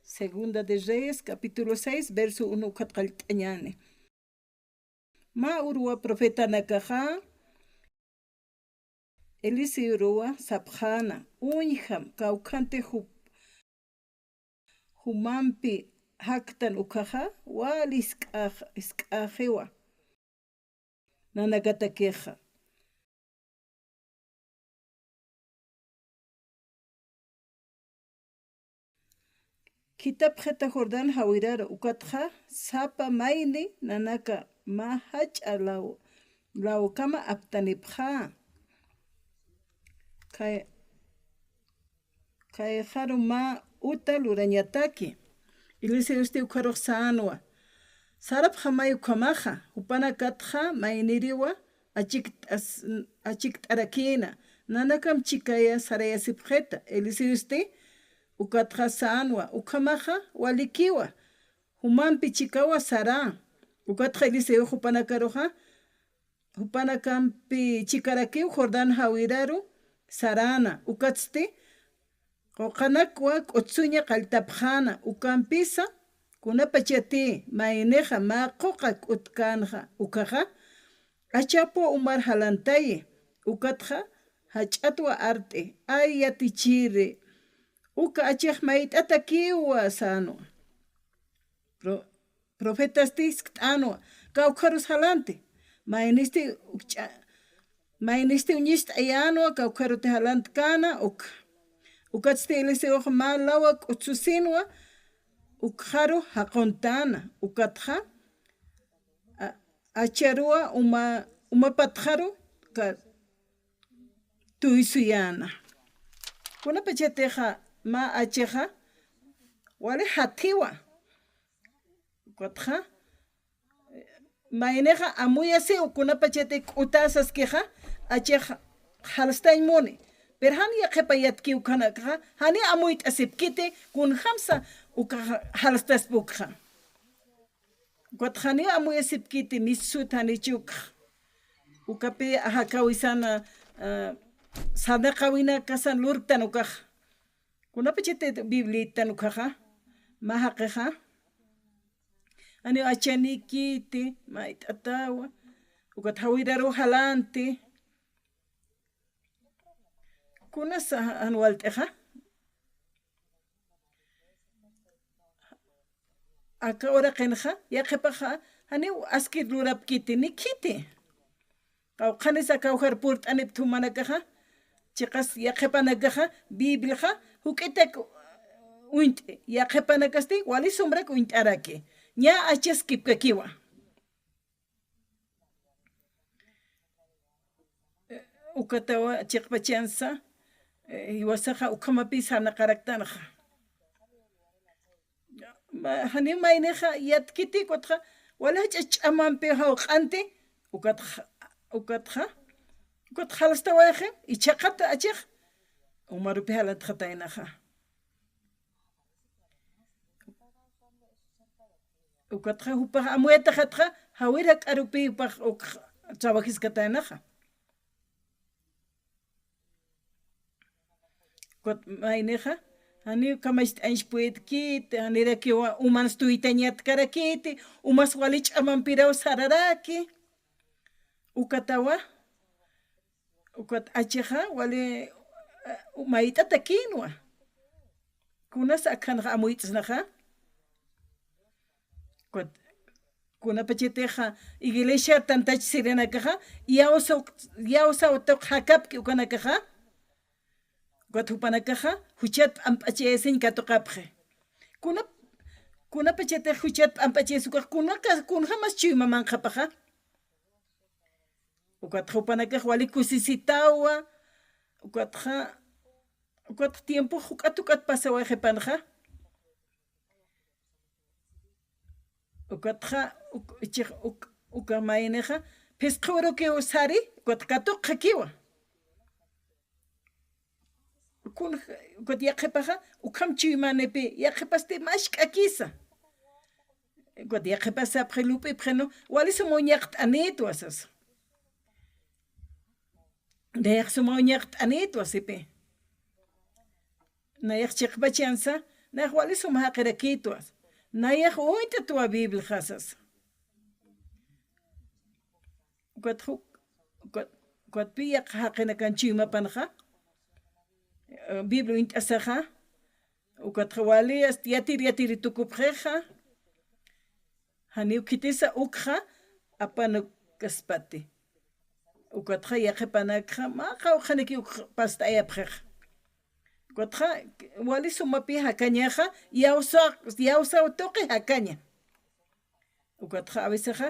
Segunda de Reyes, capítulo 6, verso 1 katqalt'añani. Ma urua profeta nakaja, Elisi urua sapjana, uñham kaukante humampi haktan ukaja, wal iskajewa. Nanagata queja. Kitab Jeta Jordan hawiraro ukatja sapa maini nanaka ma hacha lao kama aptanipja. Kay jaro ma uta lurañataki. Ilise usted ukaro sanwa. Sarap jamay ukamaja upana katja mainiriwa achik arakina. Nanakam chikaya saraya sipjeta. Ilise usted ukatja sanwa ukamaja walikiwa humampi chikawa sara ukatja iliseo hupanakaroja hupanakampi chikarakiw Jordan hawiraru sarana ukatste qoqanakwa q'utsuña qaltapjana ukampisa kunapachati maineja maqoqa k'utkanja ukaja achapo umar halantaye ukatja hach'atwa arte ayatichire uka achih mait'ata kiwa sano. Profetas tisk't'anwa kawkarus halante. Mainiste uñist ayanwa kawkaruti halante kana ukatste iliseo malawa k'utsusinwa ukharu haqontana ukatja acharua umapatjaru ka tuisuyana. Kunapachateja ma acheja wale hatiwa kotja maineja amuyase ukunapachete utasas queja acheja halstaimoni pero hani yaqepayatki ukanaka hani amuit asipkite kun hamsa uka halstas bukja kotjani amuyasipkite misut hanichuk ukape ahakawisana sadaqawina kasan lurtan ukaj kunapachete biblita nukaja mahakeja ani achanikite maitatawa ukatawiraro halante kunasa anualteja aka ora kenja yaqepaja ani askir lurapkite nikite qawqanisa kawjar purt anip tumanakaja chiqas yaqepanakaja bibliaja huketek uinte yaqepanakasti wali sombrak uintarake ña acheskipkakiwa ukatawa chiqpachansa iwasaja ukamapis hanaqaraktanaja hani mayneja yatkiti kotja wala ch'amanpi hawq'anti ukatja halstawaje ichaqata achej umarupi halatjatainaja ukatja upaj amuetajatja hawira k'arupi upaj trabajiskatainaja mayneja hani kamasht'anchpuetkite hanirakiwa umas tuytañatkarakiti umas wali ch'amanpiraw sararaki ukatawa ukat acheja wali mait'ata kinwa kunas akhanja amuyt'snaja kunapacheteja iglesia tantach sirenakaja yawsa utoq hakapki ukanakaja Guatupanakaja, Huchat Ampachesin Catoqapje. Kuna pachete Huchat Ampachesuka, kun jamas chimaman japaja. Ucatjopanaka, Walikusisitawa, Ucat tiempo Hucatucat pasawa jepanja. Ucatja Ucamaineja, Pescoro que usari, Guatcato Jakiwa. Kun got yaqepaja ukamchi manepe yaqepaste mashk akisa got yaqepasa prelupe preno wali somonyaqt aneto asas de somonyaqt aneto asepe na yaqchepachansa na wali sum haqirakituas na ya ointe tua biblia khasas kot pia haqina kan chima panha biblia int asaha ukat wali as yatir tukupheja hani ukitisa ukha apanu kaspati ukat ya panakha ma khaw khaniki pasta ayapkhaj Kotha wali sumapi hakanyaja yausa toque hakaña. Ukatha a veces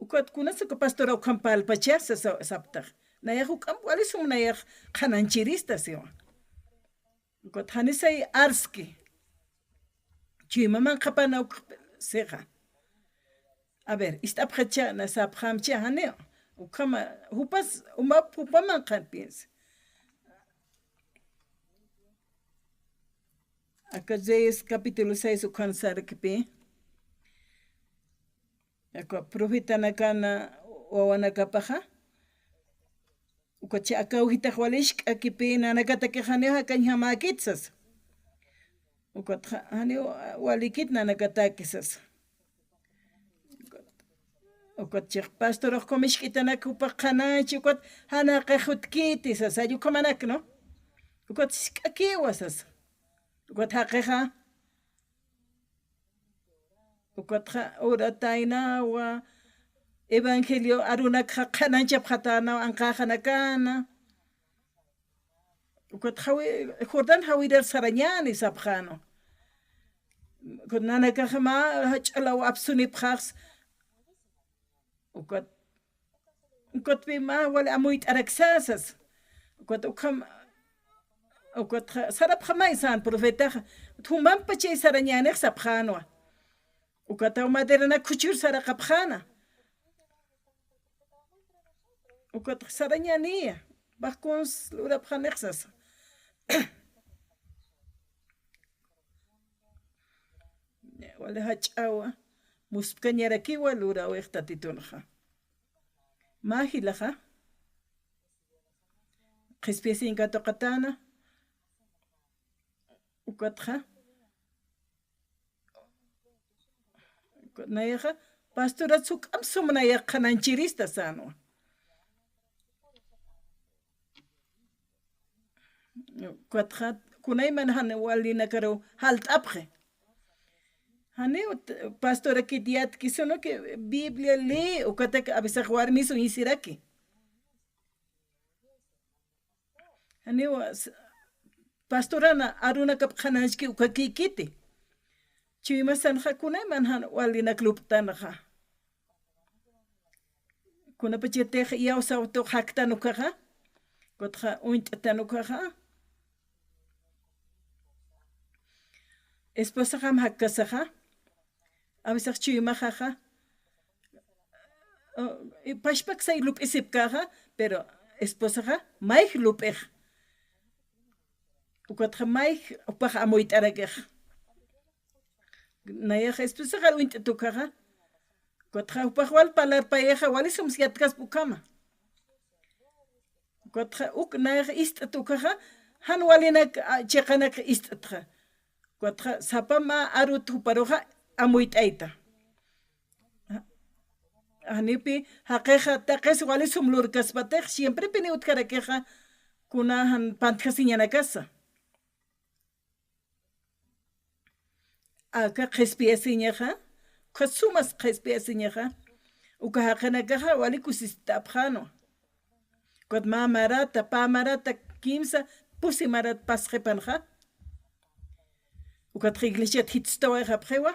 ukat kunasa que pastora ukampal pachasa saptar. Naya ukam wali sum naya kananchirista sio. Ukat hanisay arski. Chimaman kapana seja. A ver, istaphacha na saphamcha haneo. Ukama hupas upaman kan piensa. Acá es capítulo 6 ukansar kipi. Acá profeta nakana wawana kapaja. Ukachi acá uhita walish akipi nanakata que haneo kanya makitsas. Ukat haneo walikit nanakata kisas. Ukat chik pastor of komish kitana kupakana chukot hana kahut kitisas ayu kamanak no. Ukat aki wasas. Ukathakeja ukatha urataina wa evangelio aruna khanancha phatana anqahanakana ukathawi jordan hawidar saranyani sabkhano kunana kahama hachalaw absuni phaks ukat bima wala amuit araksasas ukat ukam Ukat sarap khamaisan profeta thumam pache saranyane sapkhano ukataw maderana kuchur sara kapkhana ukat saranyani bakons lura phanexas wala hachawa muskanyara kiwa lura wextatitunha mahilaha qispiesin katoqatana ukatha nayaha pastora tsuk am sumna ya khananchirista sano ukatha kunay man han walina karo halt apre hani pastora kitiat kisono que biblia le ukata abisa khwar miso isiraki hani pastorana aruna kap khanajki ukakikiti chima san khakuna manhan walina klub tanha kuna pachete ya usa to haktanu kaha kotha uint tanu kaha esposa ham hakkasaha abisach chima khaha pashpak say lup isip kaha pero esposa ha mai lup ukat khamay upah amoit arageh naya esposa gal uint tukaha kot kha upah wal palar paeja walisum siatkas bukama kot kha uk naya ist tukaha han walina chekana ist tra kot kha sapama arut uparoja amoit aita anipi hakeja taqes walisum lurkas batej siempre pini utkarakeja kunahan pantkhasiñana casa Aka qhispiyasiñaqa qasumas qhispiyasiñaqa ukahaqanakaqa walikusistapqano kot mamarata pamarata kimsa pusimarat pasqepanqa ukat iglesia hitstoeqa pqewa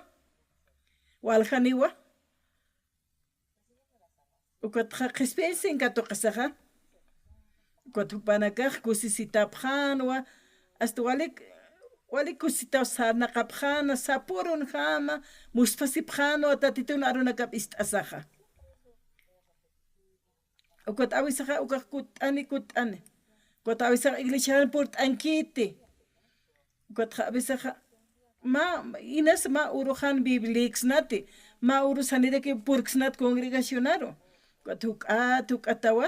walhaniwa ukat qhispiyasinka toqasaqa ukat upanakaq kusisitapqanwa hasta wali kusita sarna kapkhana sapurun khama muspasipkhano tatitun aruna kap istasaha ukot awisaha ukakut ani kot awisaha iglesia port ankiti kot awisaha ma inas ma uruhan biblix nati ma urusanide ke purksnat congregacionaro kot atawa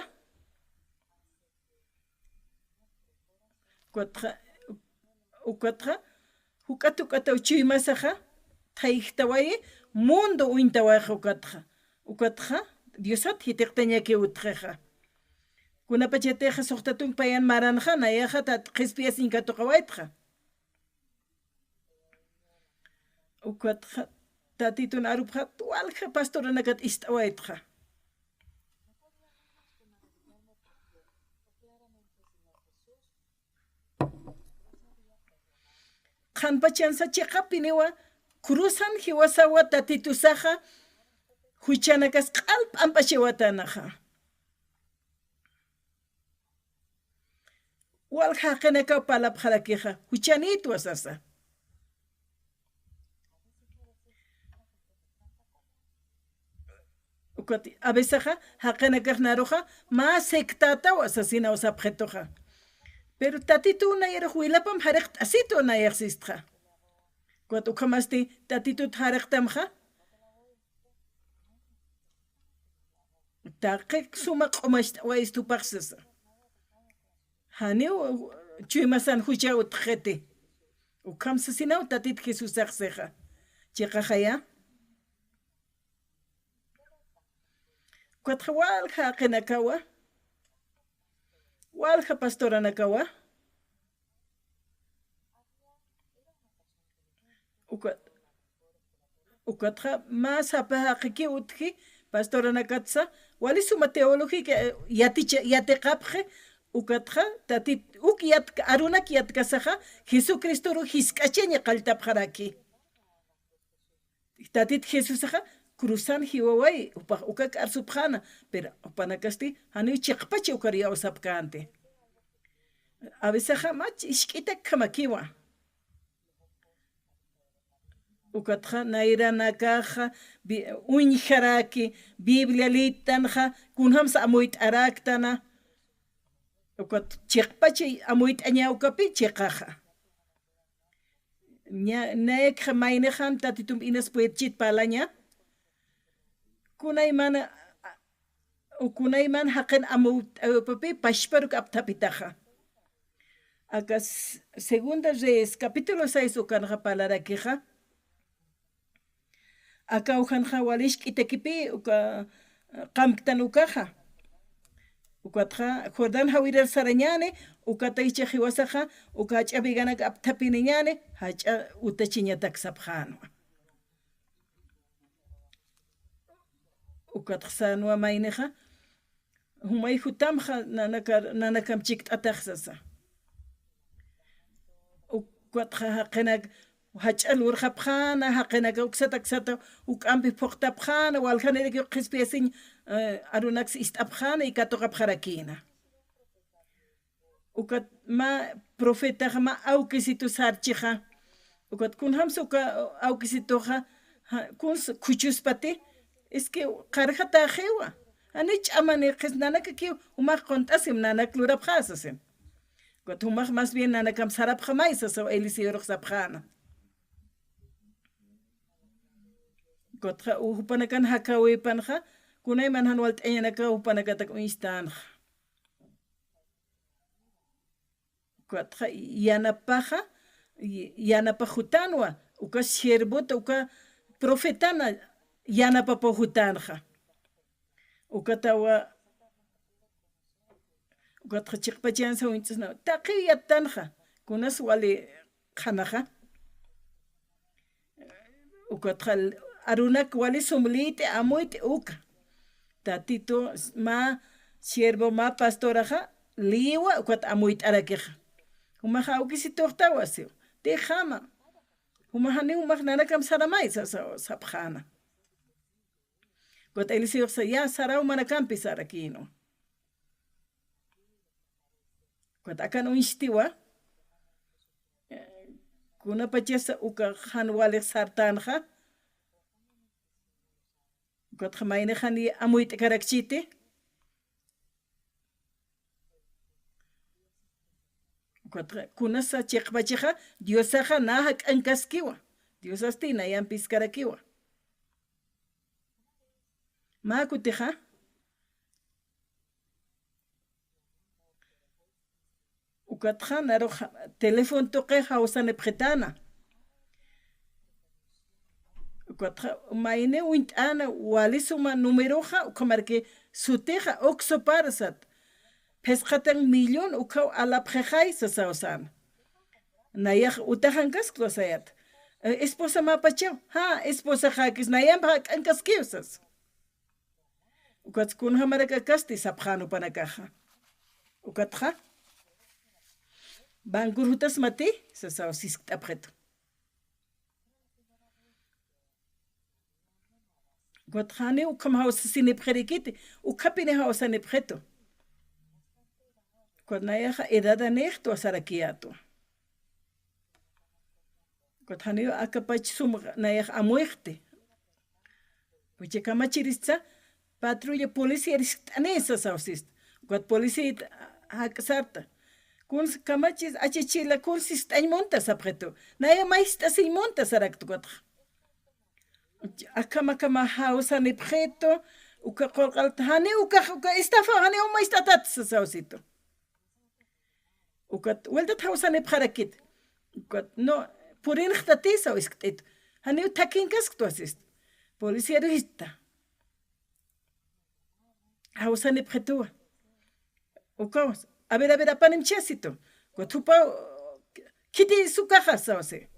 ukatra hukatu kata chuymasaja tayktawaye mundo uintawaja ukatja Diosat hitiqtaña que utreja kunapacheteja soqtatun payan maranja nayaja tat qispias inka toqawaitja ukatja tatitun arupja tualja pastoranakat istawaitja qanpachansa chiqapiniwa cruzan hiwasawa tatitusaja huchanakas q'alp'anp'achiwatanaja walja qinaka palapjarakeja huchanit wasasa ukati abesaja haqinakaj naroja más sectata wasasina wasapjetoja pero tatitu unayaraj wilapam jariq t'asito unayajsistja kuat ukhamasti tatitut jariqtamja taqiq sumaq q'umaxt'awayistupaqsasa haniw chuymasan hucha utqete ukhamsasinaw tatit Jesús aqseja chiqajaya kuat walja qinakawa walja pastoranakawa ukatja más apajaqiki utji pastoranakatsa wali suma teológica yatiqapje ukatja tatit arunak yatkasaja Jesucristo ru hisk'achaña qaltapjaraki tatit Jesusaja cruzan hiwaway ukak arsupjana pero upanakasti hani chiqpachi ukariya usapkante a veces mach ishk'ita kamakiwa ukatja nairanakaja uñjaraki Biblia litanja kunhamsa amoyt araktana ukat chiqpachi amoyt añawkapi chiqaja nekja maynejan tatitum inas puetchit palaña kunayman haqin amoyt pashparuk aptapitaja acá segunda Reyes capítulo 6 ukanja palarakeja acá ujanja walish k'itekipi uka qamktan ukaja ukatja Jordán hawirar sarañane ukataycha hiwasaja ukach'abiganak aptapiniñane hach'a utachiñatak sapjanwa ukatja sanwa mayneja humay hutamja nanakam chikt'atajsasa ukatja haqinaq hach'al urqapjana haqinaqa uksata uk'ampi phuqtapjana waljaniriki qispiasin arunax ist'apjana y katoqapjarakina ukat ma profetaqa ma awkisitu sarchija ukat kunhamsa uka awkisituqa kuns khuchuspati es que qarjata jewa ani ch'amani qis nanaka ki umaq qont'asim nanak lurapjasasim ukat umaq más bien nanakam sarapjamaysasa Eliseo sapjana Kotja upanakan hakawi panja kunay manhan walt eñanaka upanakatak uistanja kotja yanapaja yanapajutanwa uka siervota uka profetana yanapapajutanja ukatawa ukatja chiqpachansa winchasna taqiyatanja kunas wali qhanaja ukatja arunak wali sumlite amoyte uka tatito ma siervo ma pastoraja liwa ukat amoyte arakeja umaja ukisitoqtawasi tejama umahani umaj nanakam saramay sapjana kot Eliseo ya sarau manakampi sarakino kot akan unshtiwa kuna pachesa uka hanwale sartanja kot gemeine gaan die amoyte karakchite kot kuna sa chiqpachiqa Diosaja nahak ankaskiwa Diosastina yan piskarakiwa ma kutija ukatja naro teléfono toqe hawsane pjetana Ukatja maine uint ana walisuma numeroja ukamarke suteja oxoparsat. Pescatan millón ukaw alapjejay sasaosan. Nayaj utajankas klosayat. Esposa mapachao. Ha, esposa jakis nayam hak ankas kiusas. Ukat kun hamaraka kasti sapjano panakaja. Ukatja. Bankurhutas mati sasao sisk apreto. Guatrane ukam hausa sine predikite. Ukapine hausa ne preto. Guatnayaja edada nechto asarakiato. Guathaneo akapach sum nayaj amuerte. Puche kamachirista patrulla policía ristanesa sausist. Guat policía haksarta. Kun kamachis achichila kun sistay montas apreto. Naya maista si montas arakto guatra. Akama hausa ne preto. Uka kolkalt hane uka estafa hane maista tatsa sausito. Ukat weldat hausa ne parakit. Ukat no purin khtatisa isktet. Hane takinkas ktuasist. Policía rista. Hausa ne preto. Ukaos. A ver, apanim chesito. Guatupa kiti su caja sauce.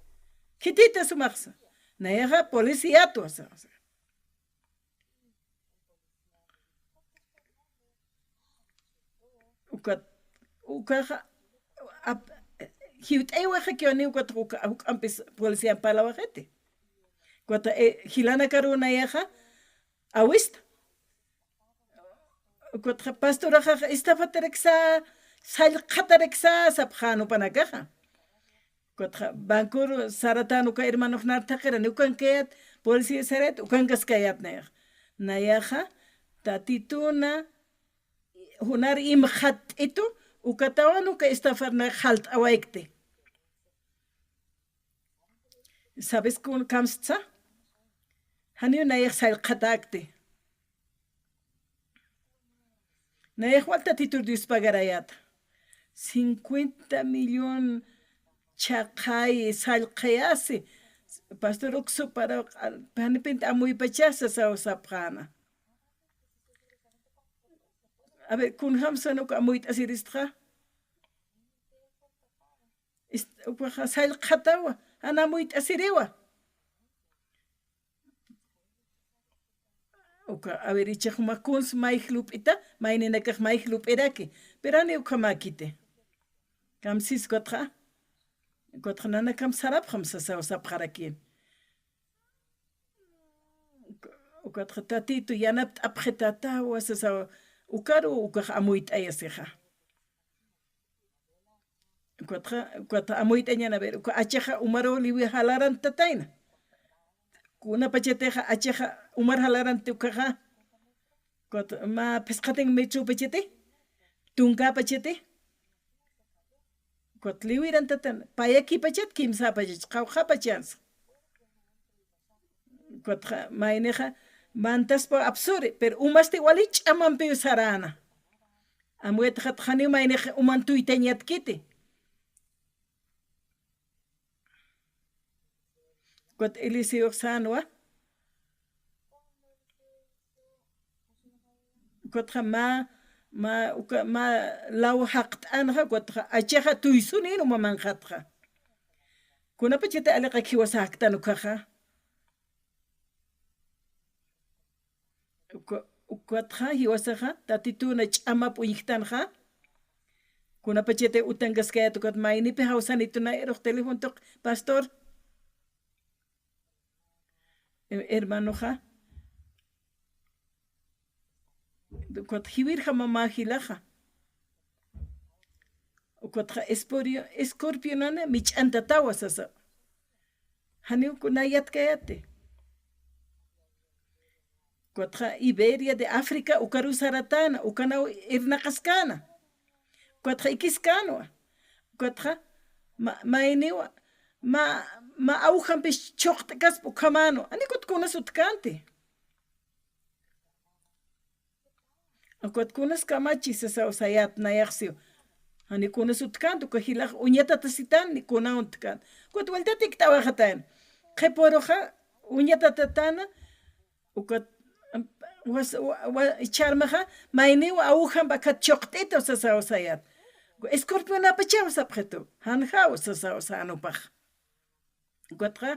Kitita su marsa. Naera policía tu sauce. Ukaja hiut ewaje que oni guatruca ampis policía para la gente. Guata hilana caruna yaja awist. Guatra pastora estaba terexa Sal khatareksa sapkhano panagaja. Kotra bankur saratano ka hermano nartakera nukan kayat polisi seret ukan gaskayat nayak. Nayaja tatituna hunar imkhat itu ukatawanu ka estafarna halt awaikte. ¿Sabes con kamsta? Hanio nayak sal khatakte. Nayak walta titur dispagarayat. 50 millones chakay salqayasi pastor ukso para panipint amuy pachasa sa sapana. A ver, kun hamsa no amuy asiristra. Ukwa salqatawa ana amuy asirewa. A ver, ichak makuns maiklup ita, mainenakak maiklup erake. Perane ukamakite. Kam sis gotra nana kam sarap kam sa saparakin. Gotra tatito yanap apretata was sa ukaru ukah amuit ayaseha. Gotra amuit anyana ver uka acheha umaro liwi halaran tataina. Kuna pacheteja acheha umar halaran tukaha. Gotra ma pescaten mechu pachete. Tunga pachete. Kotliwiran tatan payaki pachet kimsa pachet qawqa pachans. Kotra maineja mantas por absurde pero umaste walich amampe sarana. Amuet khatkhani maineja umantu itanyat kite. Kot elisio sanwa. Kotra ma law haqt anha gotra acheha tuisunin umamankhatra. Kuna pachete alika kiwasa haqtanu kaha. Gotra hiwasaha tatituna chamap uyiktanja. Kuna pachete utangas kaya tukot maini pe hausanituna erok telefon tok pastor. Hermano ha. Kot hiwir hamama hilaja. Kotra escorpionana mich antatawa sasa. Haniu kunayat kayate. Kotra Iberia de África ukaru saratana ukanau irnakaskana. Kotra ikiskano. Kotra maeniwa ma aujan pe choktakas pukamano. Ani kot kunas utkante. Akot kunas kamachi sa usayat na yaksio. Hani kunas utkan tu kahilak unyata tasitan ni kuna utkan. Kot walta tiktawa khatan. Kheporoja uñata tatana ukat was charmaja mainiwa aujan baka choqtito sasawsayat escorpión apachaw sapjeto hanjaw sasawsanupaj ukatqa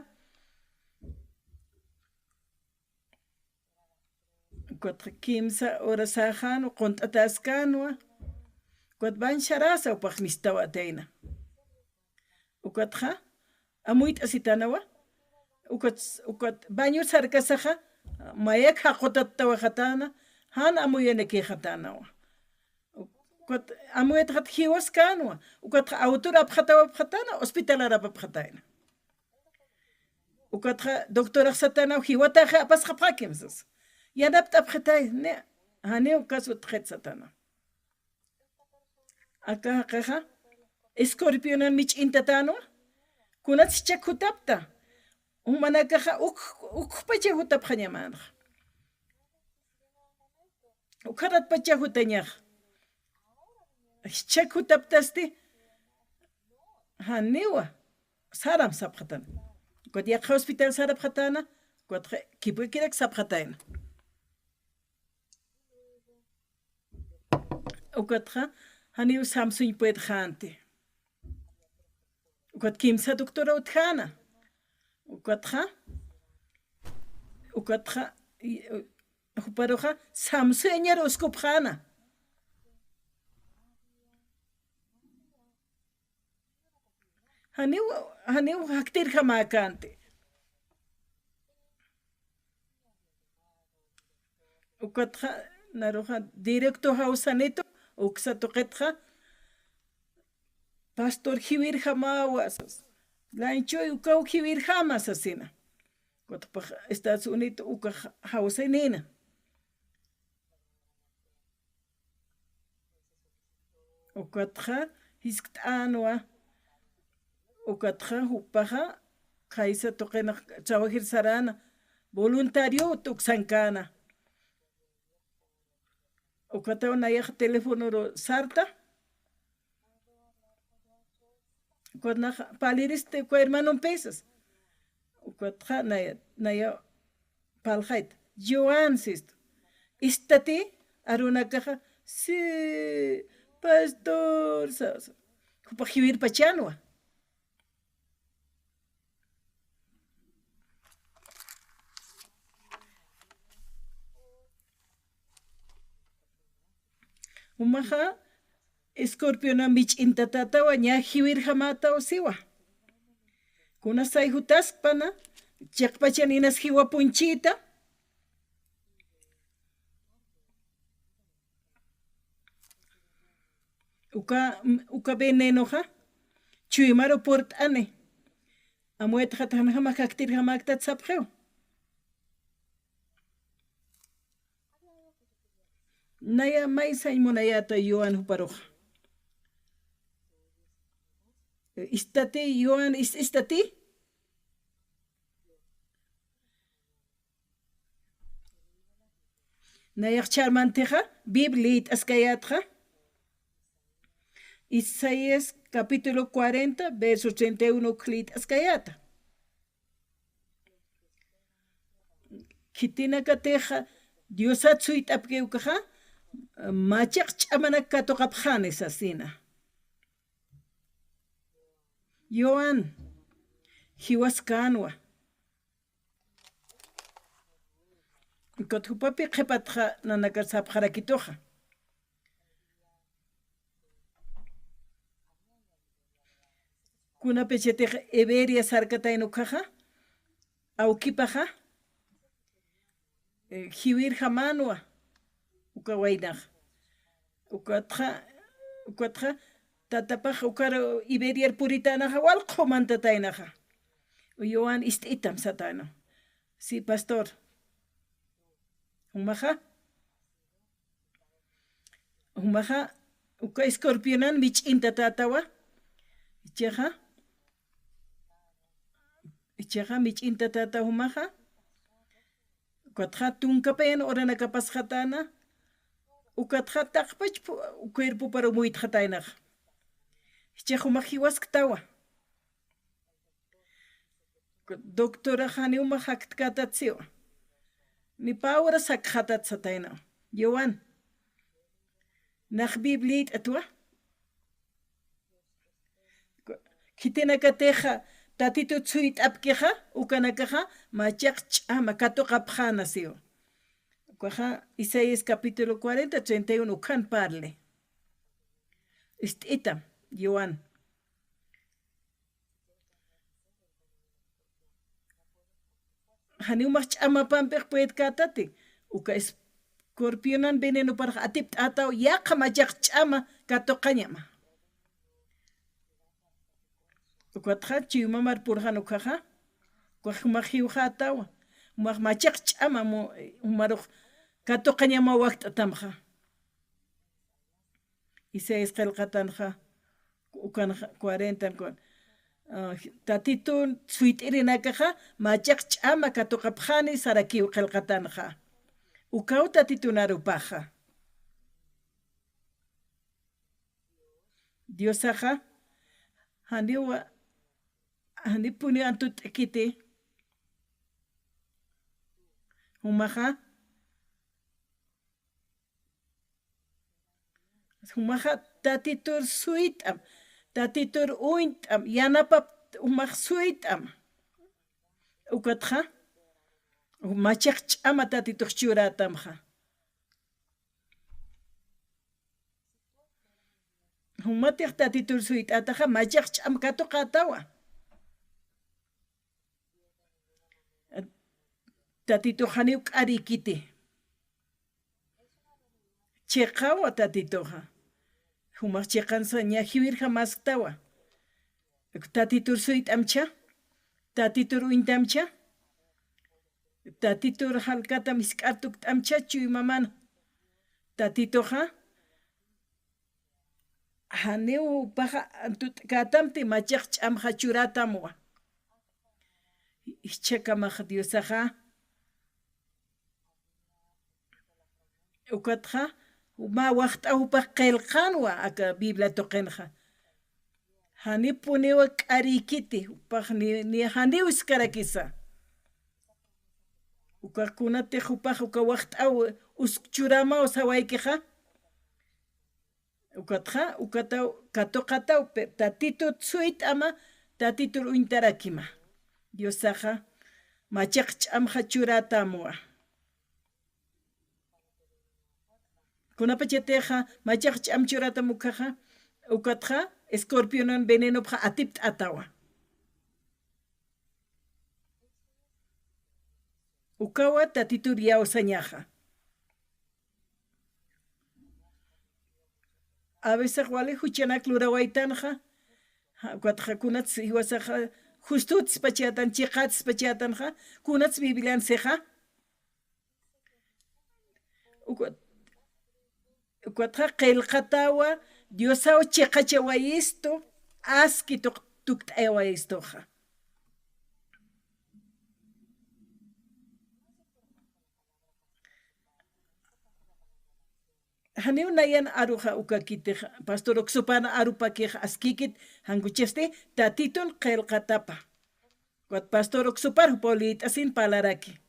kimsa orasajan qontataskanwa Ukat ban sharasa upaq mistawa atayna. Ukatqa amuit asitanawa. Ukat baño sarkasaja mayak hakotattawa hatana han amuyane ke hatanawa. Ukat amuyat hat hiwas kanwa. Ukat autor abhatawa hatana hospitalara abhatayna. Ukatqa doctora satana hiwata apas hapakimsas. Yanapt abhatay ne hane ukasut satana. Acá escorpión mich intatano kunats chakutapta umanakaja ukpache hutap hanyamana ukarat pacha hutanyaj chakutaptasti haniwa saram sapkhatan kot yak hospital sarap khatana kot kipukirak sapkhataina ukatha Haniu Samsung puede jante. Ukat kimsa doctora utjana. Ukatja. Uparoja Samsung enyar uskupjana. Haniu haktir jamakante. Ukatja naroja directo hausanito. Uksatoqetqa pastor Jiwir Jamawas lanchoy ukaw Jiwir Jamas asina kotpaq Estados Unidos uka hausenina ukatqa hisk'anwa ukatqa hupaqa kaysa toqena trabajir sarana voluntario tuksankana Ukataw nayaq teléfono sarta. Ukatna paliriste ko hermano pesas. Ukatja naya palhait. Joan sisto. Istati aruna caja si pastor sas. Kupajivir pachanwa. Umaha escorpiona mich intatatawa nya hiwir hamata osiwa. Kuna say hutaspana chakpachaninas hiwa punchita. Uka veneno ha chuimaro port ane. Amuet hatan hamakaktir hamaktat sapjeo. Naya maisa imunayata Joan huparoja. Istati Joan istati? Naya charmanteja Biblit askayatja. Isaías capítulo 40 verso 31 clit askayata. Kitina kateja Diosatsuit apkeukaja. Machak chamanak katokapjanes asina. Joan, hiwaskanwa. Kothupapi kepatja nanakasap harakitoja. Kuna pechete Eberia sarkatainukaja. Aukipaja. Hiwir jamanwa. Ukawainaj. Ukatja tatapaj ukaro Iberiar puritanaja walqo mantatainaja. Joan istitam satano. Sí, pastor. Umaja uka escorpionan mich intatatawa. Ichaja mich intatata umaja. Ukatja tunkapen orana kapas jatana. Ukatja takpach cuerpo para muit jatainaj. Ichaja umajiwas ktawa. Doctora hani uma hakt katatsio. Ni paura sak hatat sataina. Joan. Nach biblit atwa. Kitina kateja tatito tsuit apkeja ukanakaja machak chama kato kapjana sio. Cuaja Isaías capítulo 40, 31 ukan parle. Istita, Joan. Hani umach chama pampek puet katate. Uka escorpionan veneno para atipt atao yaka machak chama kato kanyama. Ukwatja chiumamar purhan ukaja. Cuajmajiuja atawa. Machak chama mo umaroj kato kanyama wakt atamja. Isaías qalqatanja ukan 40 con tatitun suitirinakaja machak ch'ama katuqapjani sarakiw qillqatanja ukaw tatitunarupaja Diosaja hanipuni antut kiti humaja tatitur suitam tatitur uintam yanapap umaj suitam ukatja machak ch'ama tatitur churatamja humatij tatitur suitataja machak ch'ama katuqatawa tatitur haniw k'ari kiti cheqawa tatitoja humaj cheqansa ñajiwirja masktawa tatitur suitamcha tatitur uintamcha tatitur halkata misk'artuk t'amcha chuy mamana tatitoja haniw paja antut katamti machaq ch'amja churatamwa ichakamaj Diosaja ukatja ma waqt'awpaj qillqanwa aka Biblia toqenja hanipuniwa k'arikiti upaj ni haniw iskarakisa ukakunati upaj uka waqt'aw uskchuramaw sawaykija ukatja ukataw katuqataw tatitu tsuit'ama tatitur uintarakima Diosaja machaq ch'amja churatamwa kunapachateja machaq ch'am churatamukaja ukatja escorpionan veneno pja atipt atawa ukawa tatitur yawsañaja a veces wale huchanak lurawaytanja ukatja kunats iwasaja justuts pachatan chiqats pachatanja kunats Biblian seja ukatja qillqatawa Diosaw chiqachawayisto aski tukt'awayistoja haniw nayan aruja ukakiteja pastor oksupana arupakeja askikit hangucheste tatitun qillqatapa wat pastor oksupar polit'asin palaraki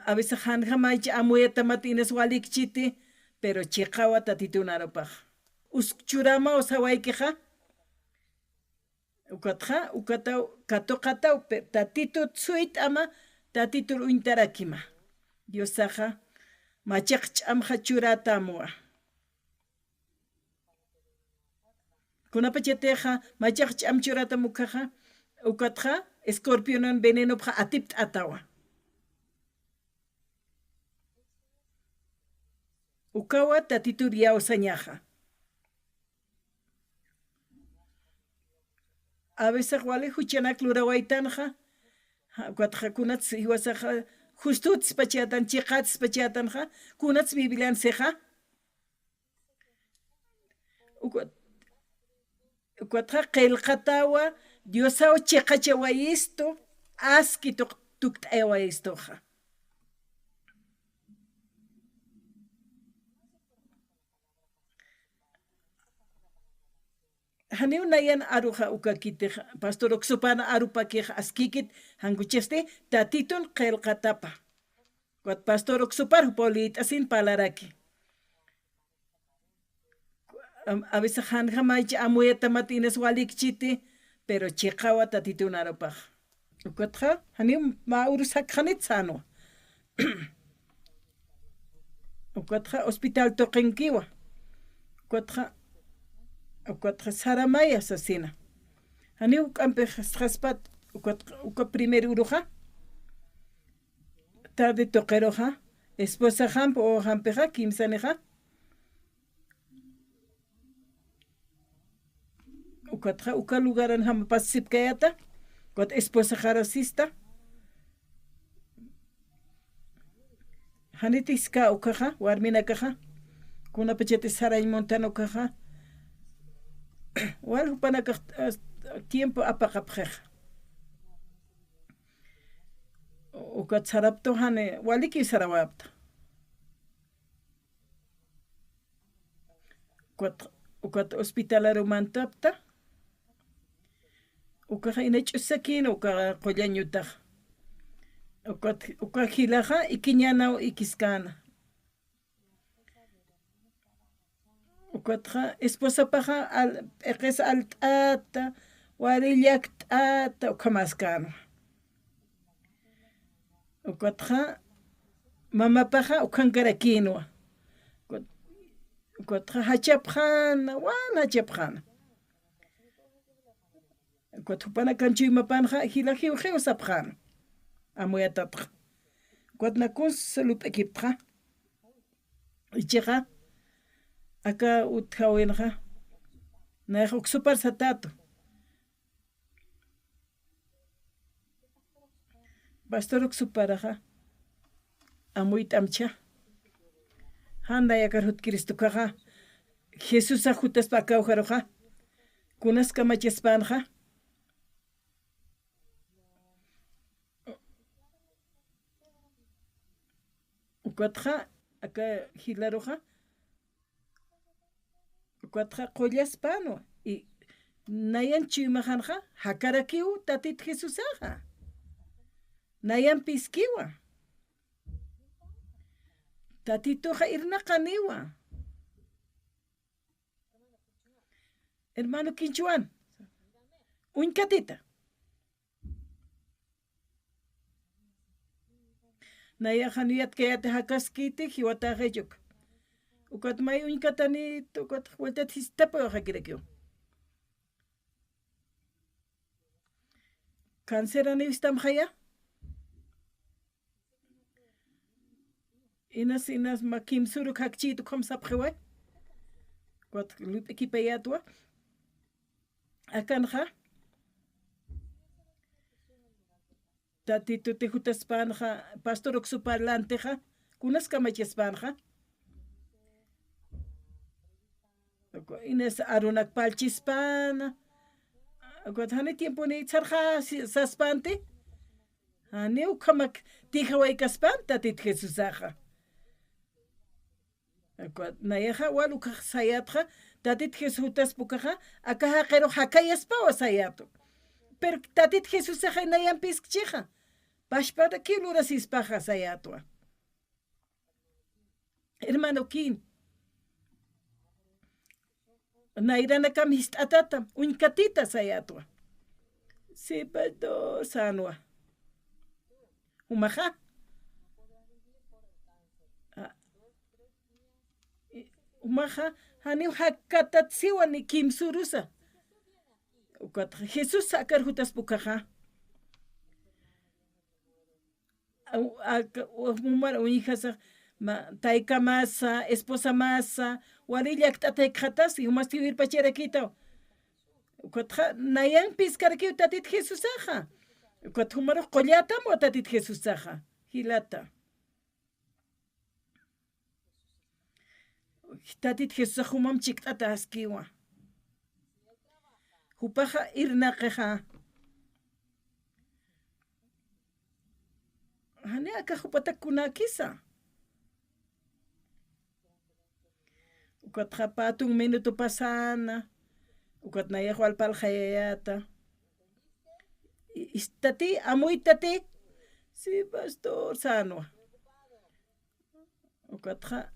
a veces hanjamaicha amuyata matines walikchiti pero chiqawa tatitunaropaj uskchurama osawaykija ukataw katuqataw tatitu tsuit'ama tatitur uintarakima Diosaja machaq ch'amja churatamwa kunapachateja machaq ch'am churatamukaja ukatja escorpionan veneno pja atipt atawa ukawa tatitur yawsañaja a veces wale huchanak lurawaytanja ukatja kunats iwasaja justuts pachatan chiqats pachatanja kunats Biblian seja ukatja qillqatawa Diosaw chiqachawayisto aski tukt'awayistoja Haniu nayan aruja ukakite pastor oxupana arupakej askikit hangucheste tatiton qelqatapa. Wat pastor oxupar polit asin palaraki. A veces han jamaichi amueta matines walikchiti pero chiqawa tatiton arupaj. Ukatja haniu maurusak hanitsano. Ukatja hospital toqenkiwa. Ukatja saramaya asesina. Hani ukampe haspat uka primer uruja. Tarde toqueroja. Esposa jampo o jampeja kimsaneja. Ukatja uka lugaran ham pasip kayata. Ukat esposa jarasista. Hani tiska ukaja warmina kaja. Kuna pechete saray montano kaja. Wal para tiempo apakaprej. Ukat sarapto hane waliki sarawapta. Ukat hospitalero mantapta. Uka inech sakin uka qollanyutaj. Uka hilaja ikiñana ikiskana. Ukatja esposa paja al eqes altata warillak tata ukamaskano. Ukatja mama paja ukankarakino. Ukatja hachapjana wan hachapjana. Ukatjupana kanchuy mapanja hilaji ujeo sapjana. Amoyatatja. Ukatnakun salup ekipja. Ichiga acá utjawinja na oxupar satato pastor oxuparaja amuit amcha handa yakarhut Cristo kaja Jesús ajutas pa kaujaroja kunas kamachespanja ukatja acá hilaroja Cuatro collas pano y nayan chimajanja hakarakiu tatit Jesusaja nayan piskiwa tatitoja irna kaniwa hermano Quinchuan unkatita naya haniyat kayate hakaskiti hiwata reyuk ukat may unkatani ukat vuelta tistapo hakirekyo cáncer ani istam haya inas makim suruk hakchi tu kom sapkhwe ukat lup ekipayatwa akanha tatito te hutaspanja pastor oxuparlanteja kunas kamachespanja Ines arunak palchispana. Hani tiempo ni charja saspante. Hani ukamak tijawai kaspanta tit Jesusaja. Nayaja walu sayatra tatit Jesutas pukaja akaja pero hakayaspa o sayato. Pero tatit Jesusaja nayan piskcheja. Pashpada kilura sispaja sayato. Hermano Kin. Nairana kam histatata unkatita sayatwa. Sipado sanwa. Umaja. Umaja hani hakatatsiwa ni kimsurusa. Ukat Jesus sakar hutas pukaja. Umar unhasa taika masa, esposa masa, warillak tatek hatas y umas tiwir pachera quito. Nayan piscarque tatit Jesusaja. Humaro collata mo tatit Jesusaja. Hilata. Tatit Jesusaja humam chiktata askiwa. Hupaja irnaqeja. Hane aka hupata kunakisa. Ukatrapatung minuto pasana. ukatnaya wal pal khayata istati amuitati si pastor sanwa ukatha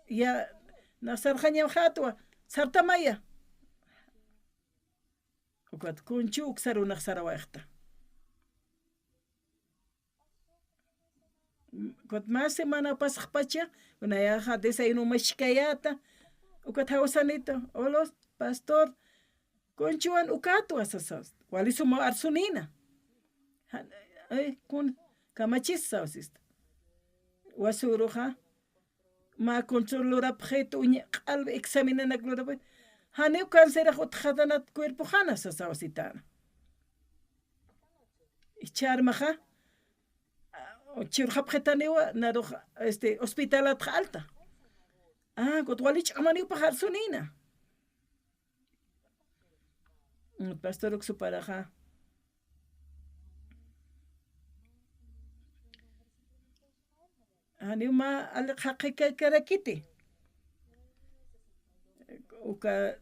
ya nasarkhanya khatwa sartamaya ukat kunchu uksarunaq sarawaqta ukat mas semana pasaq pacha unayaqa desayuno mashkayata ukat hawsanito olos pastor kunchuan ukatwa sasas walisuma arsunina ay kun kamachisa osista wasuruja ma controlora objeto uña qalb examinana glora haneu cáncer hot khadanat cuerpo hana sasawsitana icharmaja chirja objetaniwa naro hospitalat alta gotwalich amani pajar sunina pastor uksuparaja haneu ma al haqiqa karakiti uka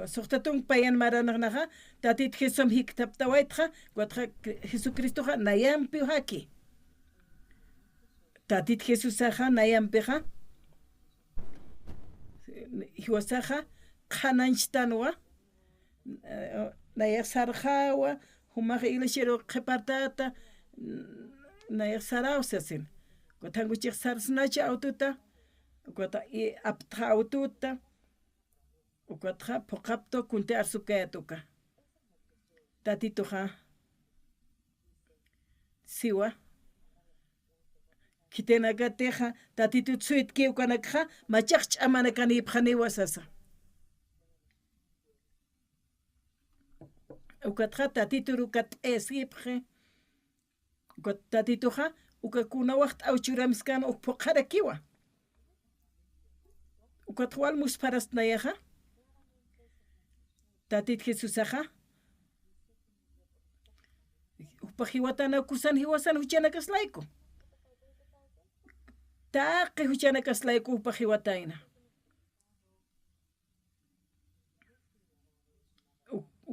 soxtatun payan maranaqnaqa tatit Jesús hiktaptawaitqa watqa Jesucristoqa nayampi haki tatit Jesusaqa nayampiqa hiwasaqa qhananchtanwa nayaq sarqawa humaq ilashiro qhipartata nayaq sarawsasin kutanguchik sarsnacha autota ukata aptqa autota ukatqa phuqapto kunte arsukayatuka tatitoqa siwa kitenagateqa tatito tsuitkiwkanakqa machaq ch'amanakanipqaniwa sasa ukatqa tatito rukat esipqe ukat tatitoqa ukakuna waqt awchuramiskan ukphuqarakiwa ukatqa walmus parasnayaqa tatit Jesusaqa upaq hiwatana kusan hiwasan huchanakaslayku taqi huchanakaslayku upaq hiwatayna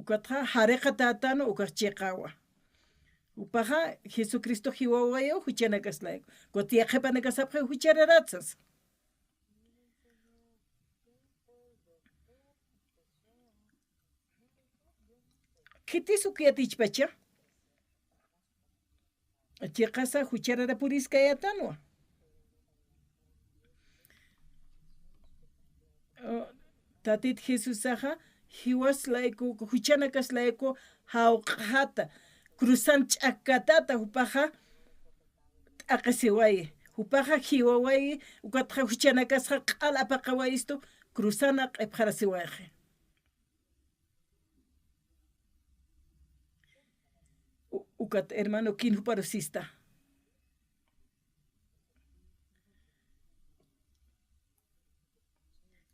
ukatqa hariqa tatano ukaq chiqawa upaqa Jesucristo hiwawayo huchanakaslayku kutiya qhipanakasapqa huchararatsas kitisu kuyatichpacha chiqasa hucharara puriskayatanwa tatit Jesusaqa hiwaslayku huchanakaslayku hawqhata cruzan ch'akatata upaqa t'aqisiwayi upaqa hiwawayi ukatqa huchanakasqa q'alapaqawayistu cruzana q'ipqarasiwayqi ukat hermano kinhu parusista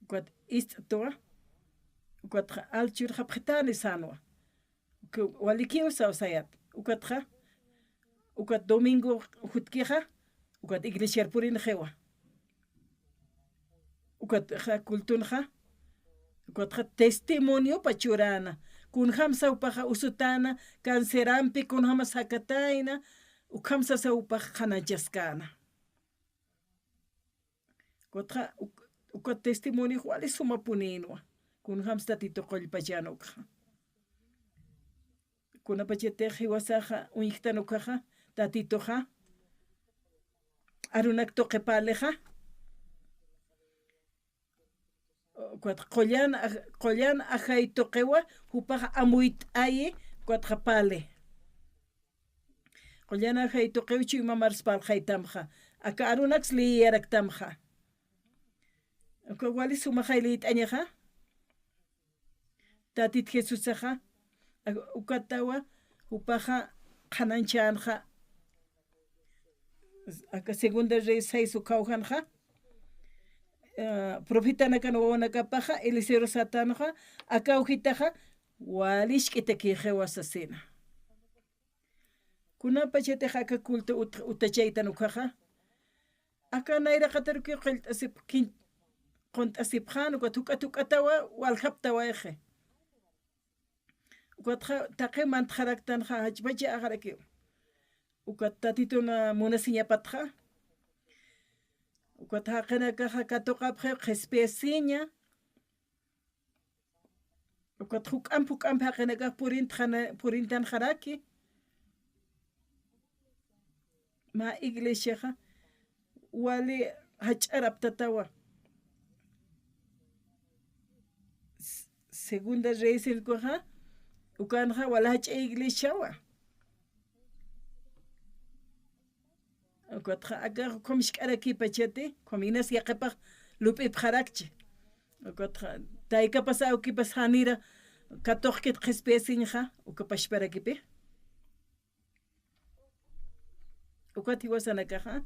ukat ist'toa ukatqa alchur hapqitani sanwa walikiw sawsayat ukatqa ukat domingo hutkiqa ukat iglesia purin jewa ukat kultunqa ukatqa testimonio pachurana kun hamsa upaqa usutana cancerampi kun hamas hakatayna ukhamsa sa upaqa qhananchaskana ukatqa ukat testimonio wali suma puninwa kun hamsta titoqollpachanukqa kunapachete hiwasaqa uñiqtanukaqa tatitoqa arunak toqepaleqa qollan ajay toqewa upaqa amuyt ayi kuatqa pale qollan ajay toqewchu imamaruspal haytamqa aka arunaks liyaraktamqa wali sumaqay liyt'añaqa tatit Jesusaqa ukatawa upaqa qhananchanqa aka segunda Reyes 6 ukawhanqa profetana kan wawanakapaqa Eliseo Satanqa aka uhitaqa walishk'ita kiqewasasina kunapachatiqa aka culto utachayta nuqaqa aka nayraqataruki qillt'asip قنت أسيبخان وكتوك أتوا والخبت واخي وكتخ تقيم أنت خرجتن خاج بجي أخركيو وكتاتيتونا مناسية بتخا وكتحقنا كتوقع بخير خسبيسينيا وكتخوك أم حقنا بورين تن خراكي ما إغليشيخا ولي هج أرب تتوا segunda reis el coja ukanja wala hach iglesia wa ukotja agar komishk araki pachete kominas yaqapa lupi pharakchi ukotja taika pasa uki pashanira katojkit qispesinja ukapash para kipe ukati wasana kaja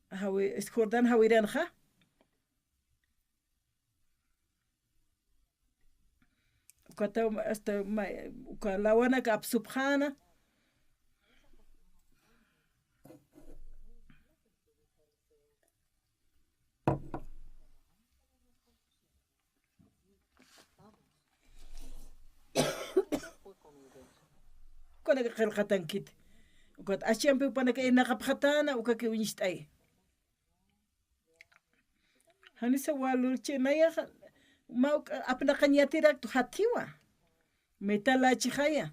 hawi Jordan hawiranja ukata hasta ukalawana kap subhana kona ka khalqatan kit ukat ashiam pe pana ka ina kaphatana ukake winistay hanisa walur chenaya ma apna kanyatira tu hatiwa metala chihaya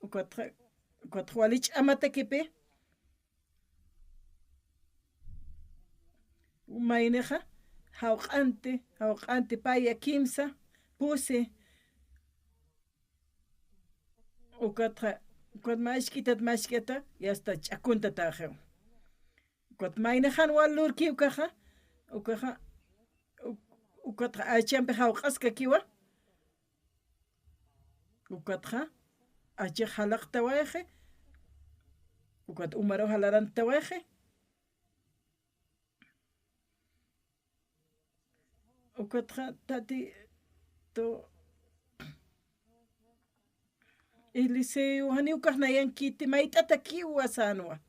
ukat walich amata kepe umayneja hawqante paya kimsa puse ukat mashkita yasta chakunta tajew ukat maynejan walur kiukaja ukaja ukatja achampe hawqaska kiwa ukatja achi halaqta waje ukat umaro halaranta waje ukatja tati to eliseo hani ukajna yankiti maitata kiwa sanwa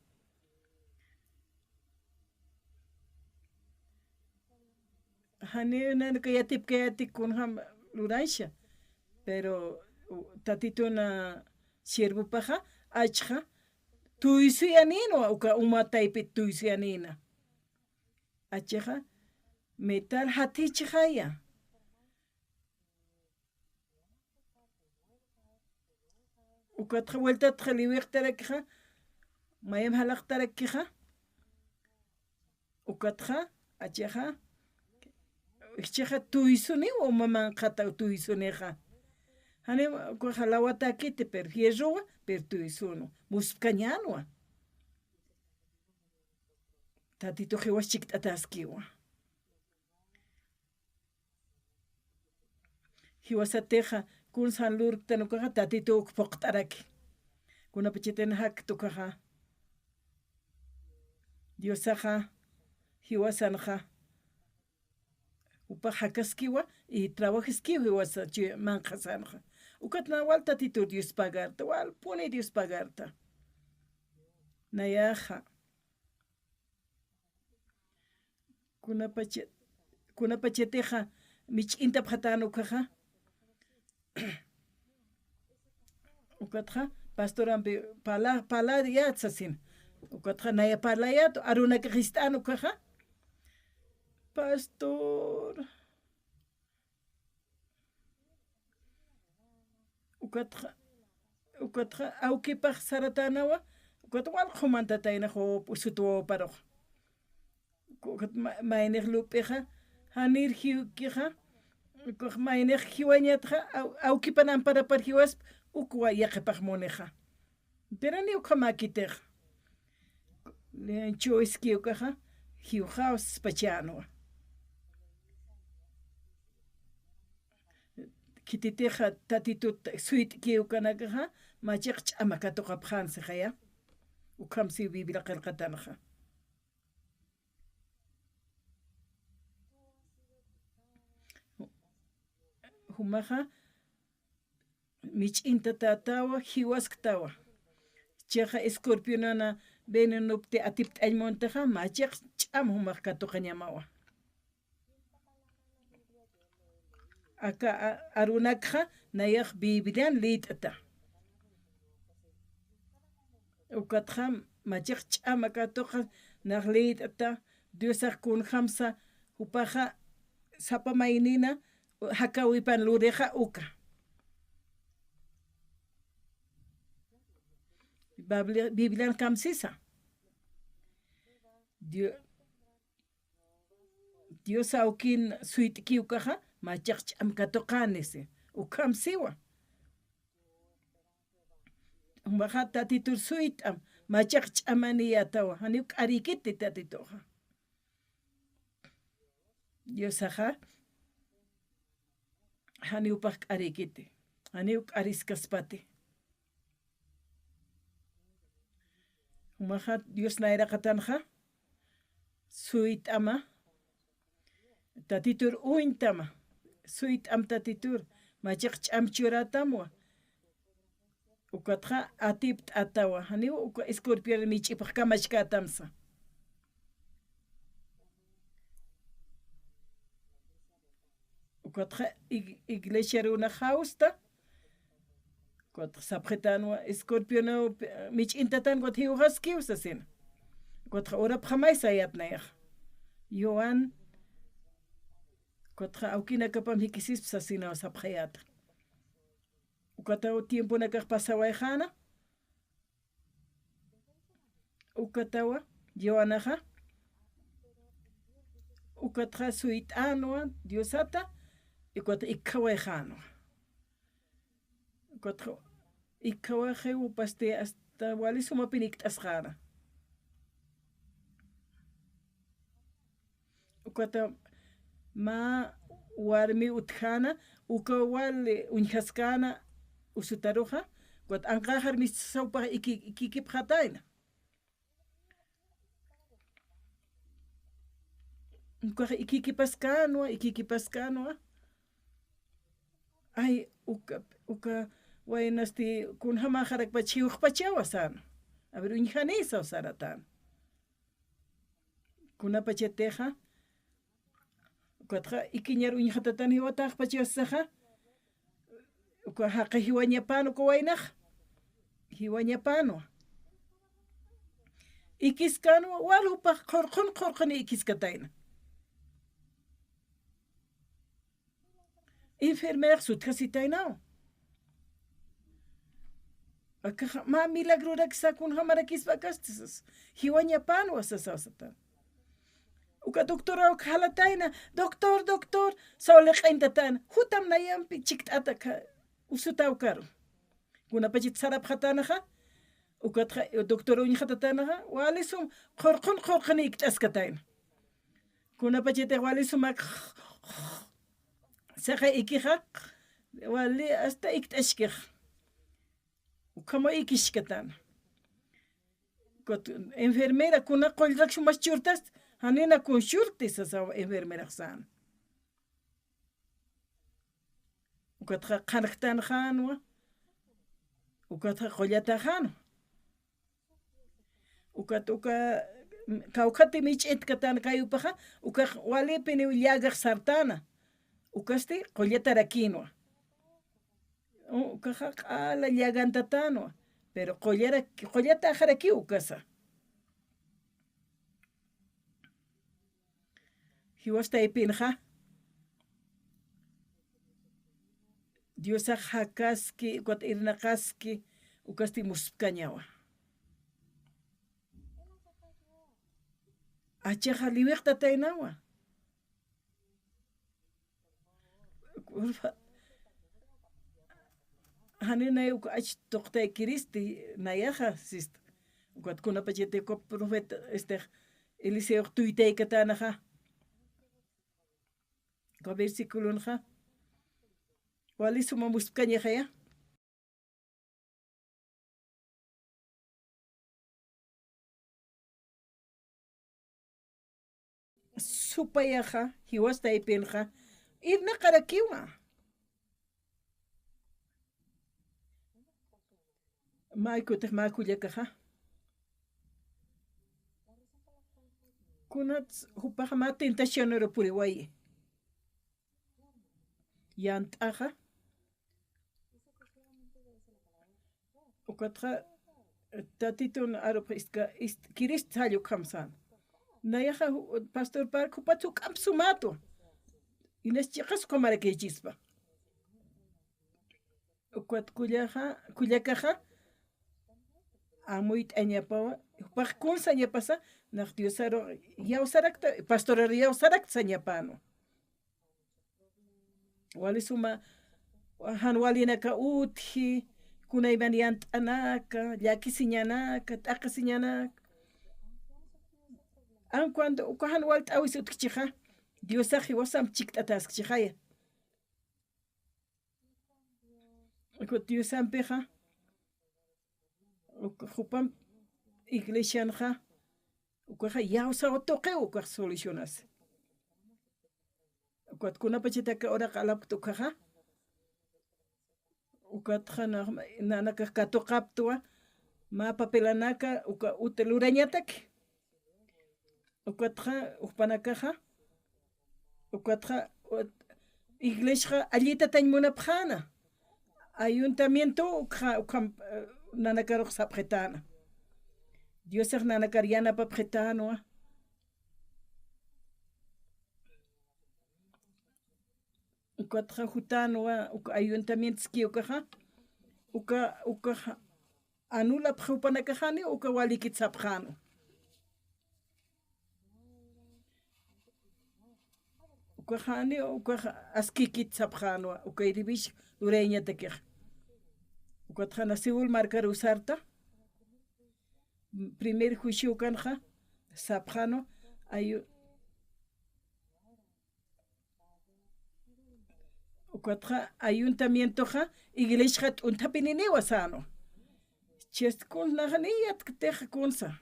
hani nan ka yatip kun ham luransha pero tatituna siervo paja achja tuisu yanino uka umataypi tuisu yanina achja metal hatichjaya ukatja vuelta tjaliwiqtarakja mayam halaqtarakja ukatja achja ichja tuisuni o maman qata tuisuneja hani ko halawata kiti per hierro per tuisuno muskañanwa tatito jewas chiktataskiwa hiwasateja kun sanlur tanukaja tatito ukpoqtaraki kuna pichiten hak tukaja diosaja hiwasanja upa hakaskiwa y trabajaskiwa hiwasa chi manqasanja ukatna wal tatito Dios pagarta wal pone Dios pagarta nayaja kuna pacheteja mich'inta phatano kaja ukatja pastorampi pala yatsasin ukatja naya parlayato aruna kristano kaja pastor ukatja aukipaj saratanawa ukatja wal khumantatayna jo pusutuo paro ukat maynir lupeja hanir hiukija ukat maynir hiwañatja aukipanan para hiwas ukwa yaqipaj moneja pero ni ukhamakitej choiski ukaja hiujaos pachano kititeja tatitut suit kiukanakaja machiq ch'amakato qapjanse jaya ukhamsi vivir qelqatanaja humaja mich'inta tatawa hiwasktawa cheja escorpionana venenopte atip t'aymontaja machiq ch'am humaq katuqa ñamawa acá arunakqa nayaq Biblian lit'ata ukatqa machiq ch'ama katuqa naq lit'ata Diosaq kunhamsa upaqa sapamaynina hakawipan luriqa uka Biblian kamsisa Dios aukin suitkiukaqa machiq ch'amkatuqanisi ukamsiwa umaqa tatitur suit'am machiq ch'amaniyatawa hani k'arikiti tatituqa Diosaqa hani upaq k'arikiti hani k'ariskaspati umaqa Dios nayraqatanqa suit'ama tatitur uintama suit'am tatitur machiq ch'amchuratamwa ukatqa atipt atawa hani uka escorpión mich'ipaq kamachkatamsa ukatqa iglesia runa hausta ukatqa sapqetanwa escorpión mich'intatan ukatqa hiuqaskiwsa sina ukatqa urapqa maysayatnayaq Yohan ukatqa awkinakapam hikisispa sina sapqayata ukatawa tiempo nakaq pasawayjana ukatawa Yohanaqa ukatqa suit'anwa Diosata ukata ikkawayjanwa ukatqa ikkawaje upaste hasta wali sumapi nikt'asqara ukata ma warmi utjana uka wali uñhaskana usutaruja kuat anqajar mis saupa ikikipqatayna uka ikikipaskanwa ay uka waynasti kunhama harakpa chiwqpachawa sana a ver uñhanisa saratan kunapa chateja ukatqa ikiñar uñhatatan hiwataqpa chiwasaqa uka haqa hiwañapanu kuwaynaq hiwañapanwa ikiskanwa walupaq qurquni ikiskatayna enfermedad sutkasitaynaw akaqa ma milagruraqa kunhamarakispa kastisas hiwañapanwa sasawsatan uka doctora uka halatayna doctor sawli q'intatana hutam nayampi chikt'ata usutawkaru kunapachit sarapqatanaqa ukatqa doctora uñhatatanaqa walisum qurquni ikt'askatayna kunapachitiq walisumak saqa ikiqa wali hasta ikt'ashkiq ukama ikishkatana enfermera kuna qollraqshu mas churtas hanina kun shurtis sasawa enfermera sana ukatqa qanqtanjanwa ukatqa qollatajanwa uka kawqati mich'itqatana kayupaqa uka walipini llagaq sartana ukasti qollataраkinwa ukaqa q'ala llagantatanwa pero qollata ajarakiw ukasa hiwastaypinqa Diosaq hakaski ukata irnaqaski ukasti muspkañawa achaqa liwiqtataynawa hanina uka ach toqtay kiristi nayaqa sista ukat kunapachitiko profeta Eliseo tuytaykatanaqa ka versículonqa walisuma muspkañaqaya supayaqa hiwastaypinqa irnaqarakiwa maykutaq makullakaqa kunat hupajama tentación ero puriwaye yantaja ukatra tatitun arupa kiris tallo kamsan nayaja pastor parku patu kamsumato ines chiqas komara que chispa ukwat kullakaja amuit añapawa pakun sañapasa nach diosaro yausarakta pastorero yausarakta sañapano wali suma hanwalinaka uthi kunayman yant'anaka llakisiñanaka t'aqasiñanaka an cuando ukahan wal t'awis utkchiqa diosaji wasam chikt'ataskchijaya ukut diosampeja ukupam iglesianja ukaja yausa otoqe ukaj solucionas ukut kunapachitaka ora qalaptukaja ukatja nanaka katoqaptua ma papelanaka uka utelurañatak ukatja upanakaja ukatja iglesia allita tañmunapjana ayuntamiento ukam nanakaroq sapjetana diosaj nanakar yanapapjetanoa ukatja jutanoa uka ayuntamiento skiukaja uka anula pjupanakajani uka walikitsapjano ukajani uka askikitsapjanoa uka iribish ureñatakej ukatja nasiul marcar usarta primer juicio kanja sapjano ayu ukatja ayuntamiento ja iglesia untapinini wasano chest kun naganiyat teja kunsa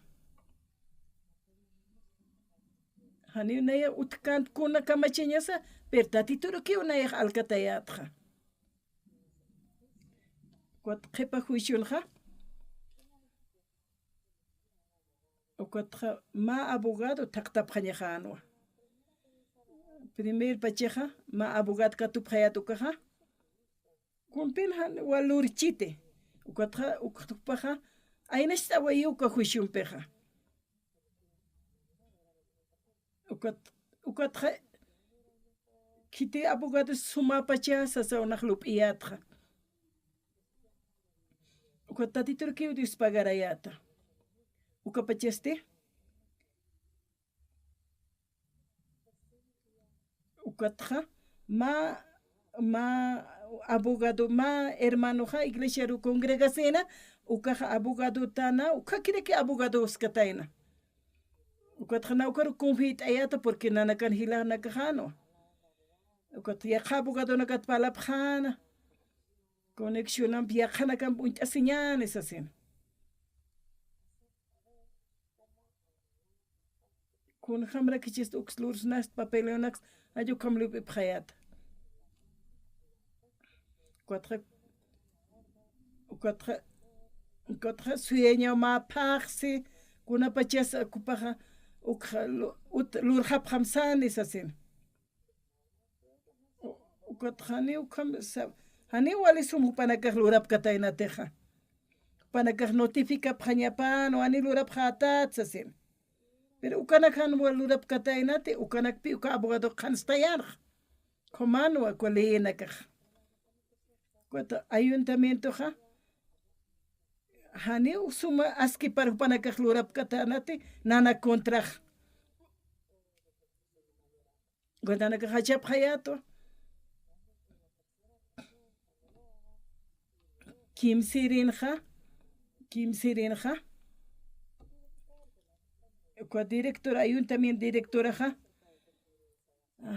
hani naya utkant kuna kamachiñasa pertatituro que unaya alcatayatja kwat qhipa juicionja ukatja ma abogado taqtapjañajanua primer pacheja ma abogado katupjayatukaja kunpinjan walurchite ukatja uktupaja aynashta wayuka juicionpeja ukatja kiti abogado suma pacha sasa unajlup iyatja ukatatitur que dispagarayata ukapachaste ukatja ma abogado ma hermano ja iglesia ru congregación ukaja abogado tana ukakire que abogado uskataina ukatja naukaru confit ayata porque nanakan hilana kajano ukatja abogado nakat palapjana conexionan viajana kan punta señales así kun hamra kichist uxlurs nast papelonax ayo kamlu bipjayat ukatja sueño ma paxi kuna pachas kupaja lurjap hamsanis así ukatja ni ukam hani wali sumu panakaj lurap katayna teja panakaj notifica pjañapan o ani lurap jatat así pero ukanak han lurap katayna te ukanak pi uka abogado kanstayar komano akolena kaj kwata ayuntamiento ja hani suma aski par panakaj lurap katana te nana kontra godana kaj hachap hayato Kim Sirinja kwa directora ayuntamiento directora ja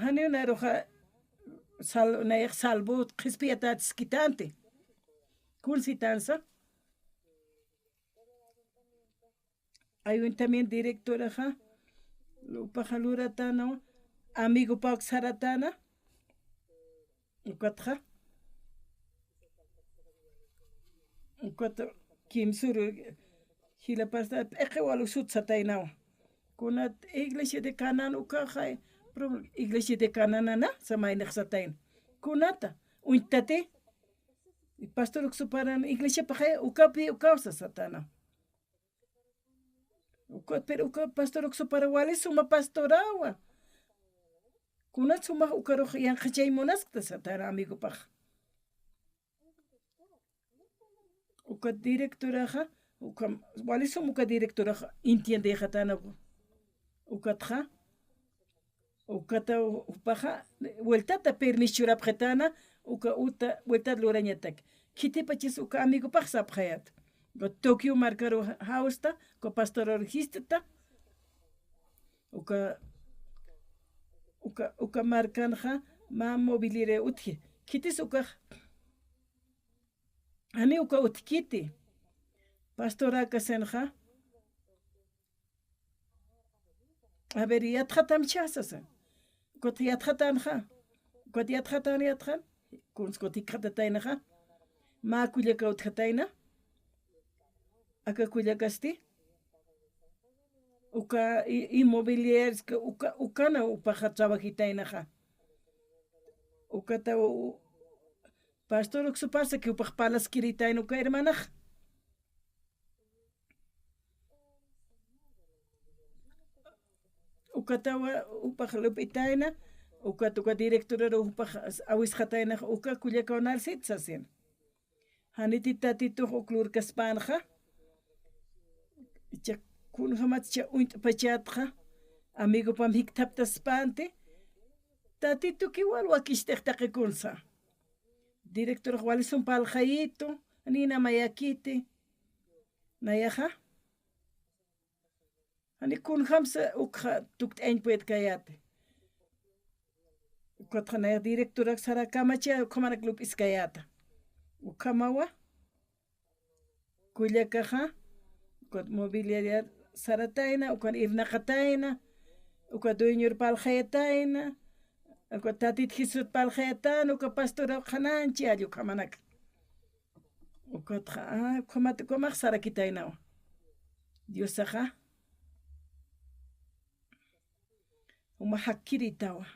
hani una roja salvo qispiatat skitante kunsitansa ayuntamiento directora ja lupa jaluratano amigo pauk saratana ukatja ukata kim suru hila pasta eqe walu sut satainawa kunat iglesia de Canan ukajay iglesia de Cananana samaynak satain kunata untate pastor uksuparan iglesia pahay ukapi ukausa satana pero uka pastor uksupara wali suma pastorawa kunat suma ukaro yan khachay monaskta satana amigo paj uka directoraja uka wali suma uka directoraja entiende jatana ukatja ukata upaja vueltata permiso apretana uka uta vuelta lorañatak kiti pachis uka amigo paj sapjayat Tokyo marcaro hausta ko pastor registrata uka marcanja ma mobilire utje kitis uka ani uka utkiti pastora kasenja a ver yatjatam chasasa kot yatjatanja kot yatjatan yatjan kun skoti khatatainaja ma kuya ka utjataina acá Cuyacasti, uka inmobiliarios que ukana upaja trabajitainaja, ukata pastor uksupasa que upaj palas kiritain uka hermanaj. Ukatawa upaj lupitaina, ukatuka directora upaj awisjatainaj uka Cuyacaonal sitsasin. Hanitita tito uklur kaspanja. Kun hamat cha uint pachatra amigo pam hiktapta spante tatito que igual wakishtaqtaqi kunsa director Walison Paljayito nina mayakite nayaja ani kun hamsa ukha tukt ein puet kayate kotrana director sara kamacha komana club iskayata ukamawa Culiacaja con mobiliaria sarataina o con irnaqataina o con dueño paljayataina o con tatit hisut paljayatana o con pastora khananchi ayu kamanak o con komate komak sarakitaina Dios saja uma hakiritawa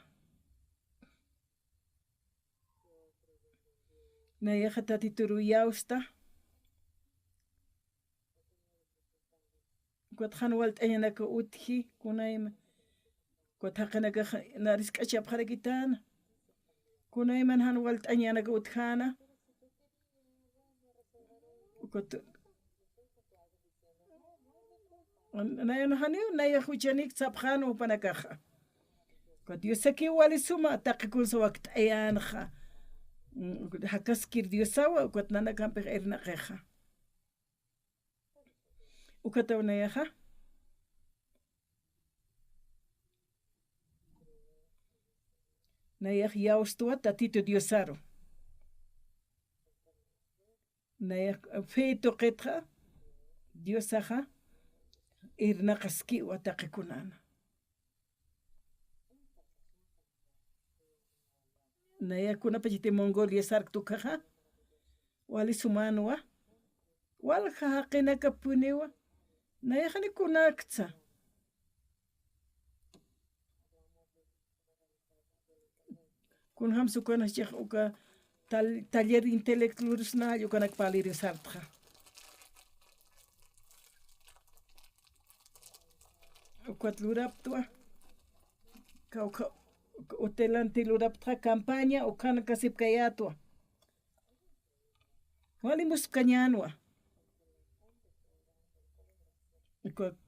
na ya tatituru yausta قد خنولت أنا كأوتكي كنايم قد حقنا نارسك أشياء بخارجتان كنايم هنولت أنا كأوتخانا قد أنا هنيو نايا خوجانيك سبخان وبنكخا قد يسكي والي سما تقيكون سوقت أيانخا قد حكسكير ديوساوا قد نانا كان بغيرنا خيخا ukatauna yaja na yaj yaustua tatito diosaro na yaj feito qetja diosaja irna qaski wataqikunana na yaj kuna pachite Mongolia sarktukaja wali sumanwa wal haqina kapunewa na yakhani kunakta kun hamsu kana sheikh uka taller intelectual na yo kana palir sartra ukat luraptua ka hotelanti luraptra campaña o kana kasip kayatwa wali muskanyanwa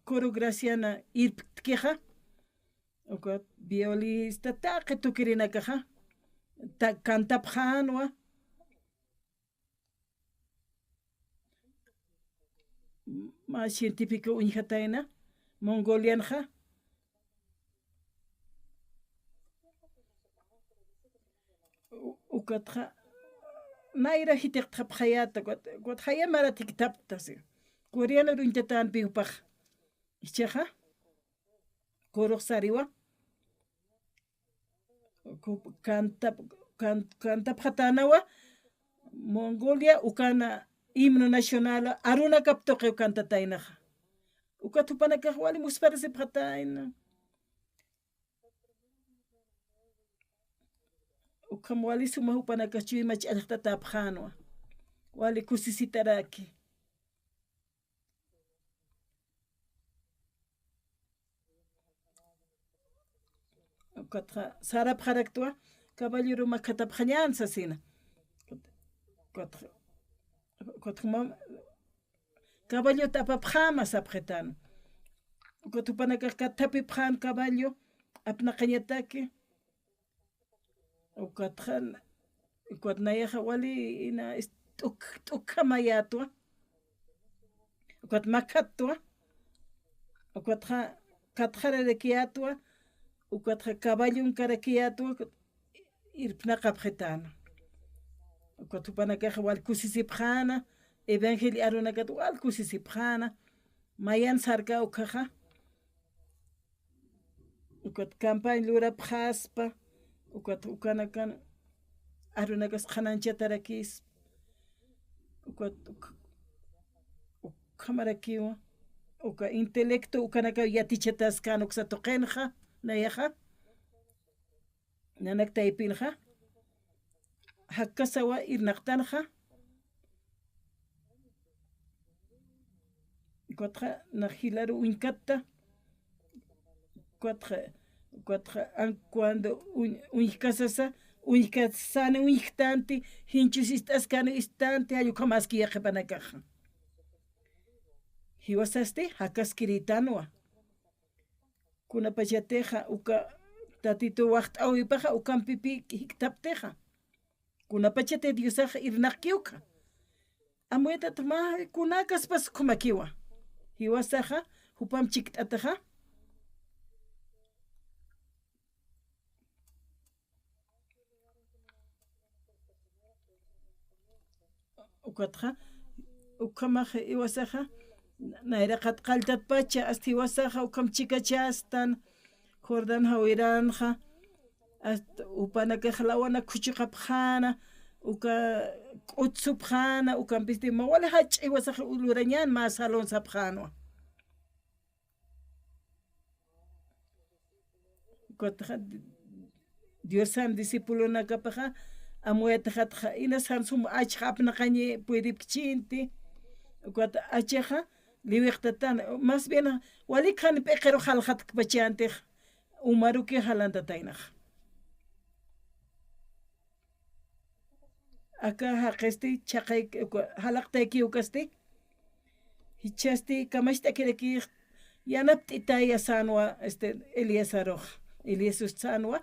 coro graciana irptkeja o violista ta que tu querina caja ta canta pjanwa más científico unjataina mongolianja ukatra naira hitek tapjayata got haya mara tiktaptasi coreano runtatan piupaj ichaja coro sariwa canta pjatanawa Mongolia ukana himno nacional aruna kaptoque cantatainaja ukatupana kahwali musparse pataina ukamwali suma upana kachui mach alta taphanwa wali kusisitaraki ukatra sarap haraktua caballero makataphanyansa sina Kotma caballo tapa pjamas apretano. Kotupana katapi pjan caballo apna kanyatake. Ukatran ukatnaya hawali ina ukamayatua. Ukatmakatua. Ukatra katrare de kiatua. Ukatra caballo un carakiatua irpna kapretano. Ukatupana kahawal kusisipjana. Evangeli arunagat wal kusisipjana. Mayan sarga ukaja. Ukat campaign lura pjaspa. Ukat ukanakan arunagas khananchatarakis. Ukat ukamarakiwa. Uka intelecto ukanaka yatichetas kanuk sa tokenja. Nayaja. Nanak taipinja. Hakasawa irnaktanja. Quatre nahilaru unkata. Quatre cuando unkasasa unkasane unktanti hinchus istascano istante ayukamaski yakepanakaja. Hiwasaste hakaskiritanwa. Kuna pachateja uka tatito wacht awipaja ukan pipi hiktapteja. Kuna pachate diosaja irnakiuka. Amueta toma kunakas pas kumakiwa. Hiwasaja hupam chiktataja. Ukatra ukamaja hiwasaja naira kat qaltat pacha asti hiwasaja ukam chikachastan Jordan hawiranja hasta upanaka hlawana kuchikapjana uka utsupjana ukan pisti mawala hach hiwasaja ulurañan mas salon sapjanwa. Kotra Dios san discípulo nakapaja amueta hatja ina san sum achapna kanye puedipchinti kwat acheja liwixtatan más bien walikhan peqero halhat kpachante umaruki halanta tainaj acá haqesti chaqay halaqtaki ukasti hichasti kamashta kereki yanaptita ya sanwa Eliasaroj Eliesus sanwa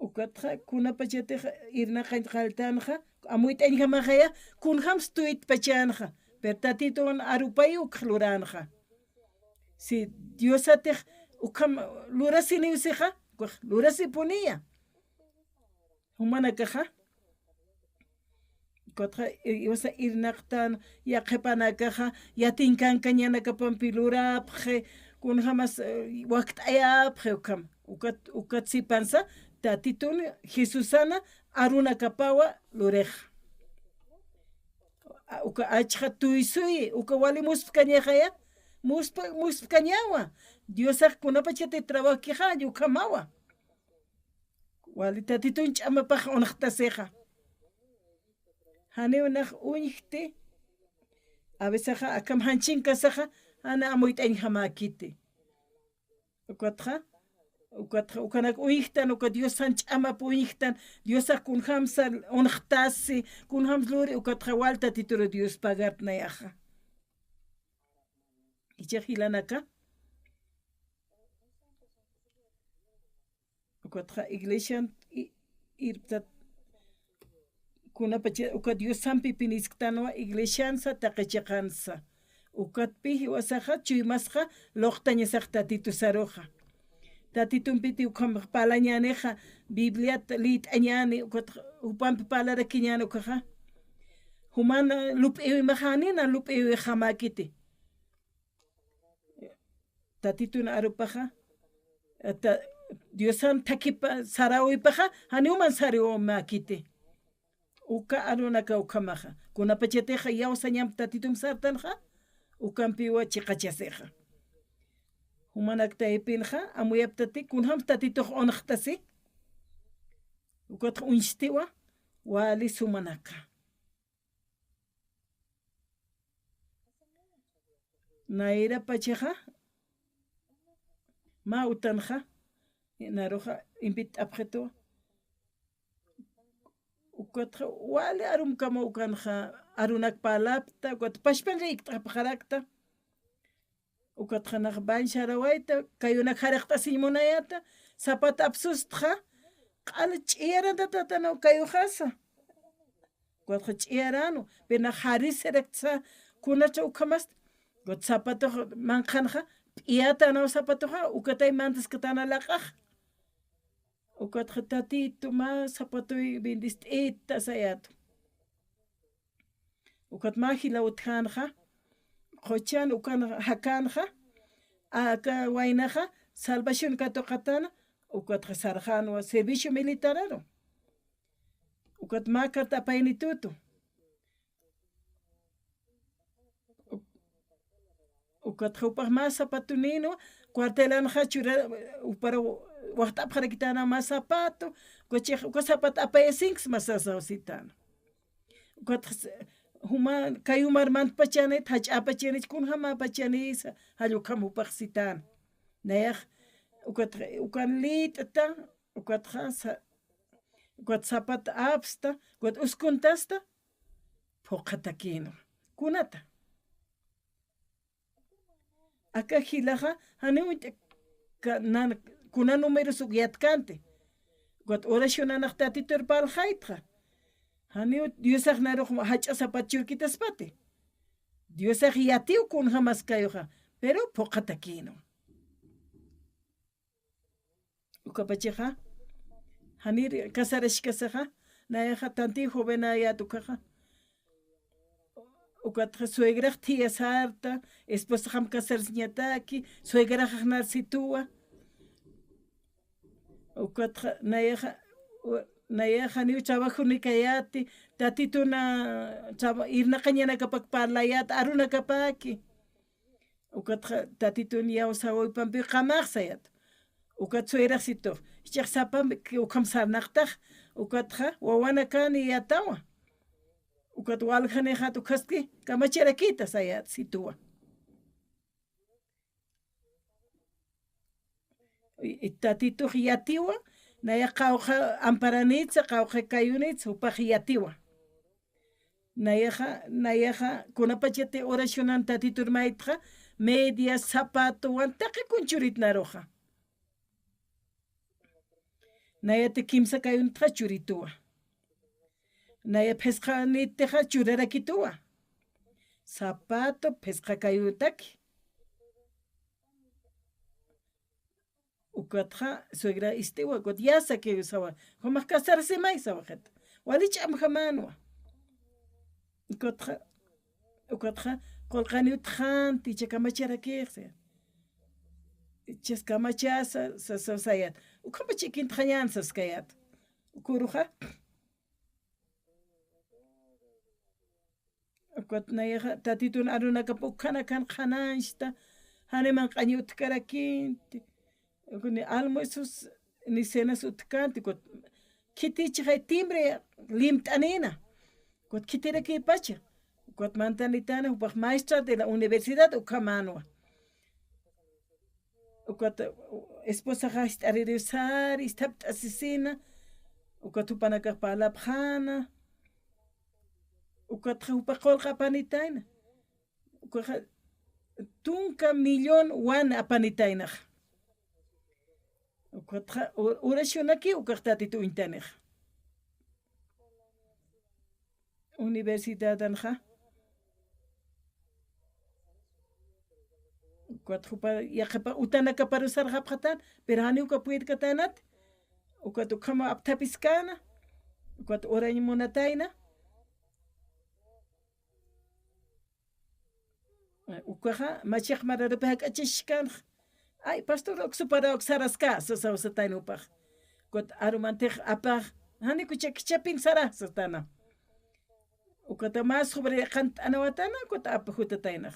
ukatra kuna pachate irna khaltanja amuit enja magaya kun hamstuit pachanja pertatiton arupayu khluranja si diosate ukam lurasini useja lurasi ponía humana caja kotra iwasa irnaqtan ya qepana caja ya tinkan kañana kapampilura pje kun jamas waqt aya pje ukam ukat si pansa tatitun Jesusana aruna kapawa lureja uka achja tuisui uka wali muspkañejaya muspkañawa Diosak kunapachate trabajo kija yukamawa wali tatitun ch'amapaj onaqtaseja hani unaj uñijti a veces akam hanchinkasaja ana amuit'añ hamakiti ukatja ukanak uñijtan uka Dios san ch'amap uñijtan Diosak kun hamsal onaqtasi kun hams luri ukatja wal tatituro Dios pagartnayaja ichajilanaka ukatja iglesia irtat kuna pache uka Dios sampi pinisktanwa iglesiansa taqechiqansa ukatpi hiwasaja chuymasja loqtañasaj tatitu saroja tatitunpiti ukam palañaneja Biblia lit'añani ukatja upampi palarakiñani ukaja humana lup'iwi majanina lup'iwi hamakiti tatitun arupaja Diosan takipa sarawipaja haniuman sariwa makiti uka arunaka ukamaja kunapacheteja yawsa ñam tatitum sartanja ukampiwa chiqachaseja humanakta ipinja amuyaptati kunham tatituj onajtasi ukatja unchtiwa wali sumanaka naira pacheja ma utanja naroja invit abjeto ukatja wali arum kama ukanja arunak palapta ukatja pashpanga iktapajarakta ukatja nakban sharawaita kayunak jarakta simonayata zapata absustja qala ch'iranta tatana kayujasa ukatja ch'irano pena jariserekta kunacha ukamasta ukatja zapato manjanja p'iyata anaw zapatoja ukatay mantas katana laqaj ukatja tatito ma zapatoy bindist'ita sayato ukat ma hilawtjanja qochan ukan hakanja aka waynaja salvación katoqatana ukatja sarjano servicio militarano ukat ma karta apaynituto ukatja upaj ma zapatunino cuartelanja chura upara waqta apjarakitana ma zapato uka zapato apayasinks ma sasawsitana ukatja huma kayumar mantpachanit hach'apachanit kunjama apachanisa hallukama upajsitana nayaj ukatja ukan lit'ta ukatja zapata apsta ukatja uskuntasta phuqatakino kunata aka hilaja haniwit kuna número sukyatkanti ukatja oracionanaj tatitur paljaytja haniwit Diosaj naruj hach'a zapato churkitaspati Diosaj yatiu kunja maskayuja pero phuqatakino ukapacheja hanir casarashkasaja nayaja tanti jovenayatukaja ukatja suegraj tiyas harta esposajam casarasñataki suegraj narsitua ukatja nayaja niw trabajo nikayati tatituna irnaqa ñanakapak parlayata arunakapaki ukatja tatitun yawsawaypanpi qamaqsayata ukatja suegrajsito ichaq sapampi ukam sarnaqtaj ukatja wawana kani yatawa ukatja walqani hatu kaski kamachirakita sayata situa tatituj yatiwa naya qawqa amparanitza qawqa kayunitza upaj yatiwa nayaja kunapachete oracionan tatitur maytja media zapatowan taqi kunchurit naroja nayata kimsa kayunitja churituwa naya phesqanitteja churarakituwa zapato phesqa kayutaki ukatja suegra istiwa ukatja yasa que usawa humaq casarse may sawajeta walich'am jamanwa ukatja qolqaniwtjanti chakamacharakiqsa chaskamachasa sasayat ukamachikinta ñansas kayat ukuruja ukatja nayaja tatitun arunakapa ukhana kan qhananchta haniman q'añiwta karakinti ni almuerzos ni cenas utkanti kitichij hay timbre limt'anina ukatja kitirakipacha ukatja mantanitana upaj maestra de la universidad ukhamanwa ukatja esposaja ist'aririsar istapt'asisina ukatja upanakaq palapjana ukatja upaj qolqa apanitayna ukatja tunka millón wana apanitaynaj ukatja oracionaki ukatja tatitu intanej universidad anja ukatja yaqapa utanaka parusarqapqatan pero hani ukapuirkatanat ukatja ukhama aptapiskana ukatja orañmunatayna ukaja machiq mararapi hak'achishkanqa ay pastor oksupara oksarasqa sasawsatayna upaq ukatja arumantej apaq hani kuchakchapin sarasatana ukata más sobre kant anawatana ukata apajutatainak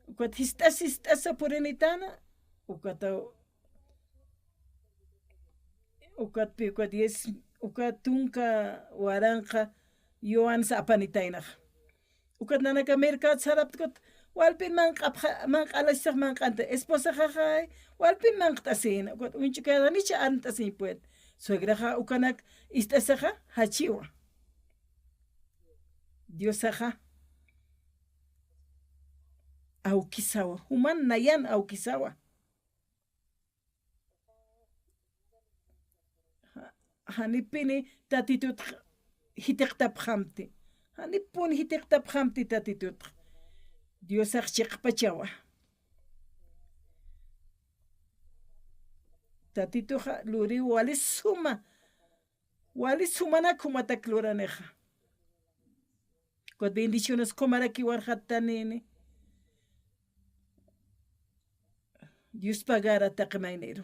ukat histasa purinitana ukata ukat pi ukat yes ukat tunka waranqa yoan sa apanitainak ukat nanaka merkat sarap ukat walpin man qalasaq man qanta esposa jajay walpin man qtasin ukat unchukada nicha antasin puet suegraja ukanak istasaja hachiwa diosaja aukisawa human nayan aukisawa hanipini tatitut hitiqtap hamti hanipun hitiqtap hamti tatitut diosaq chiqpachawa tatituja luri walisumana kumatak luraneja con bendiciones comaraki warhatanini Dios pagara taqmaynero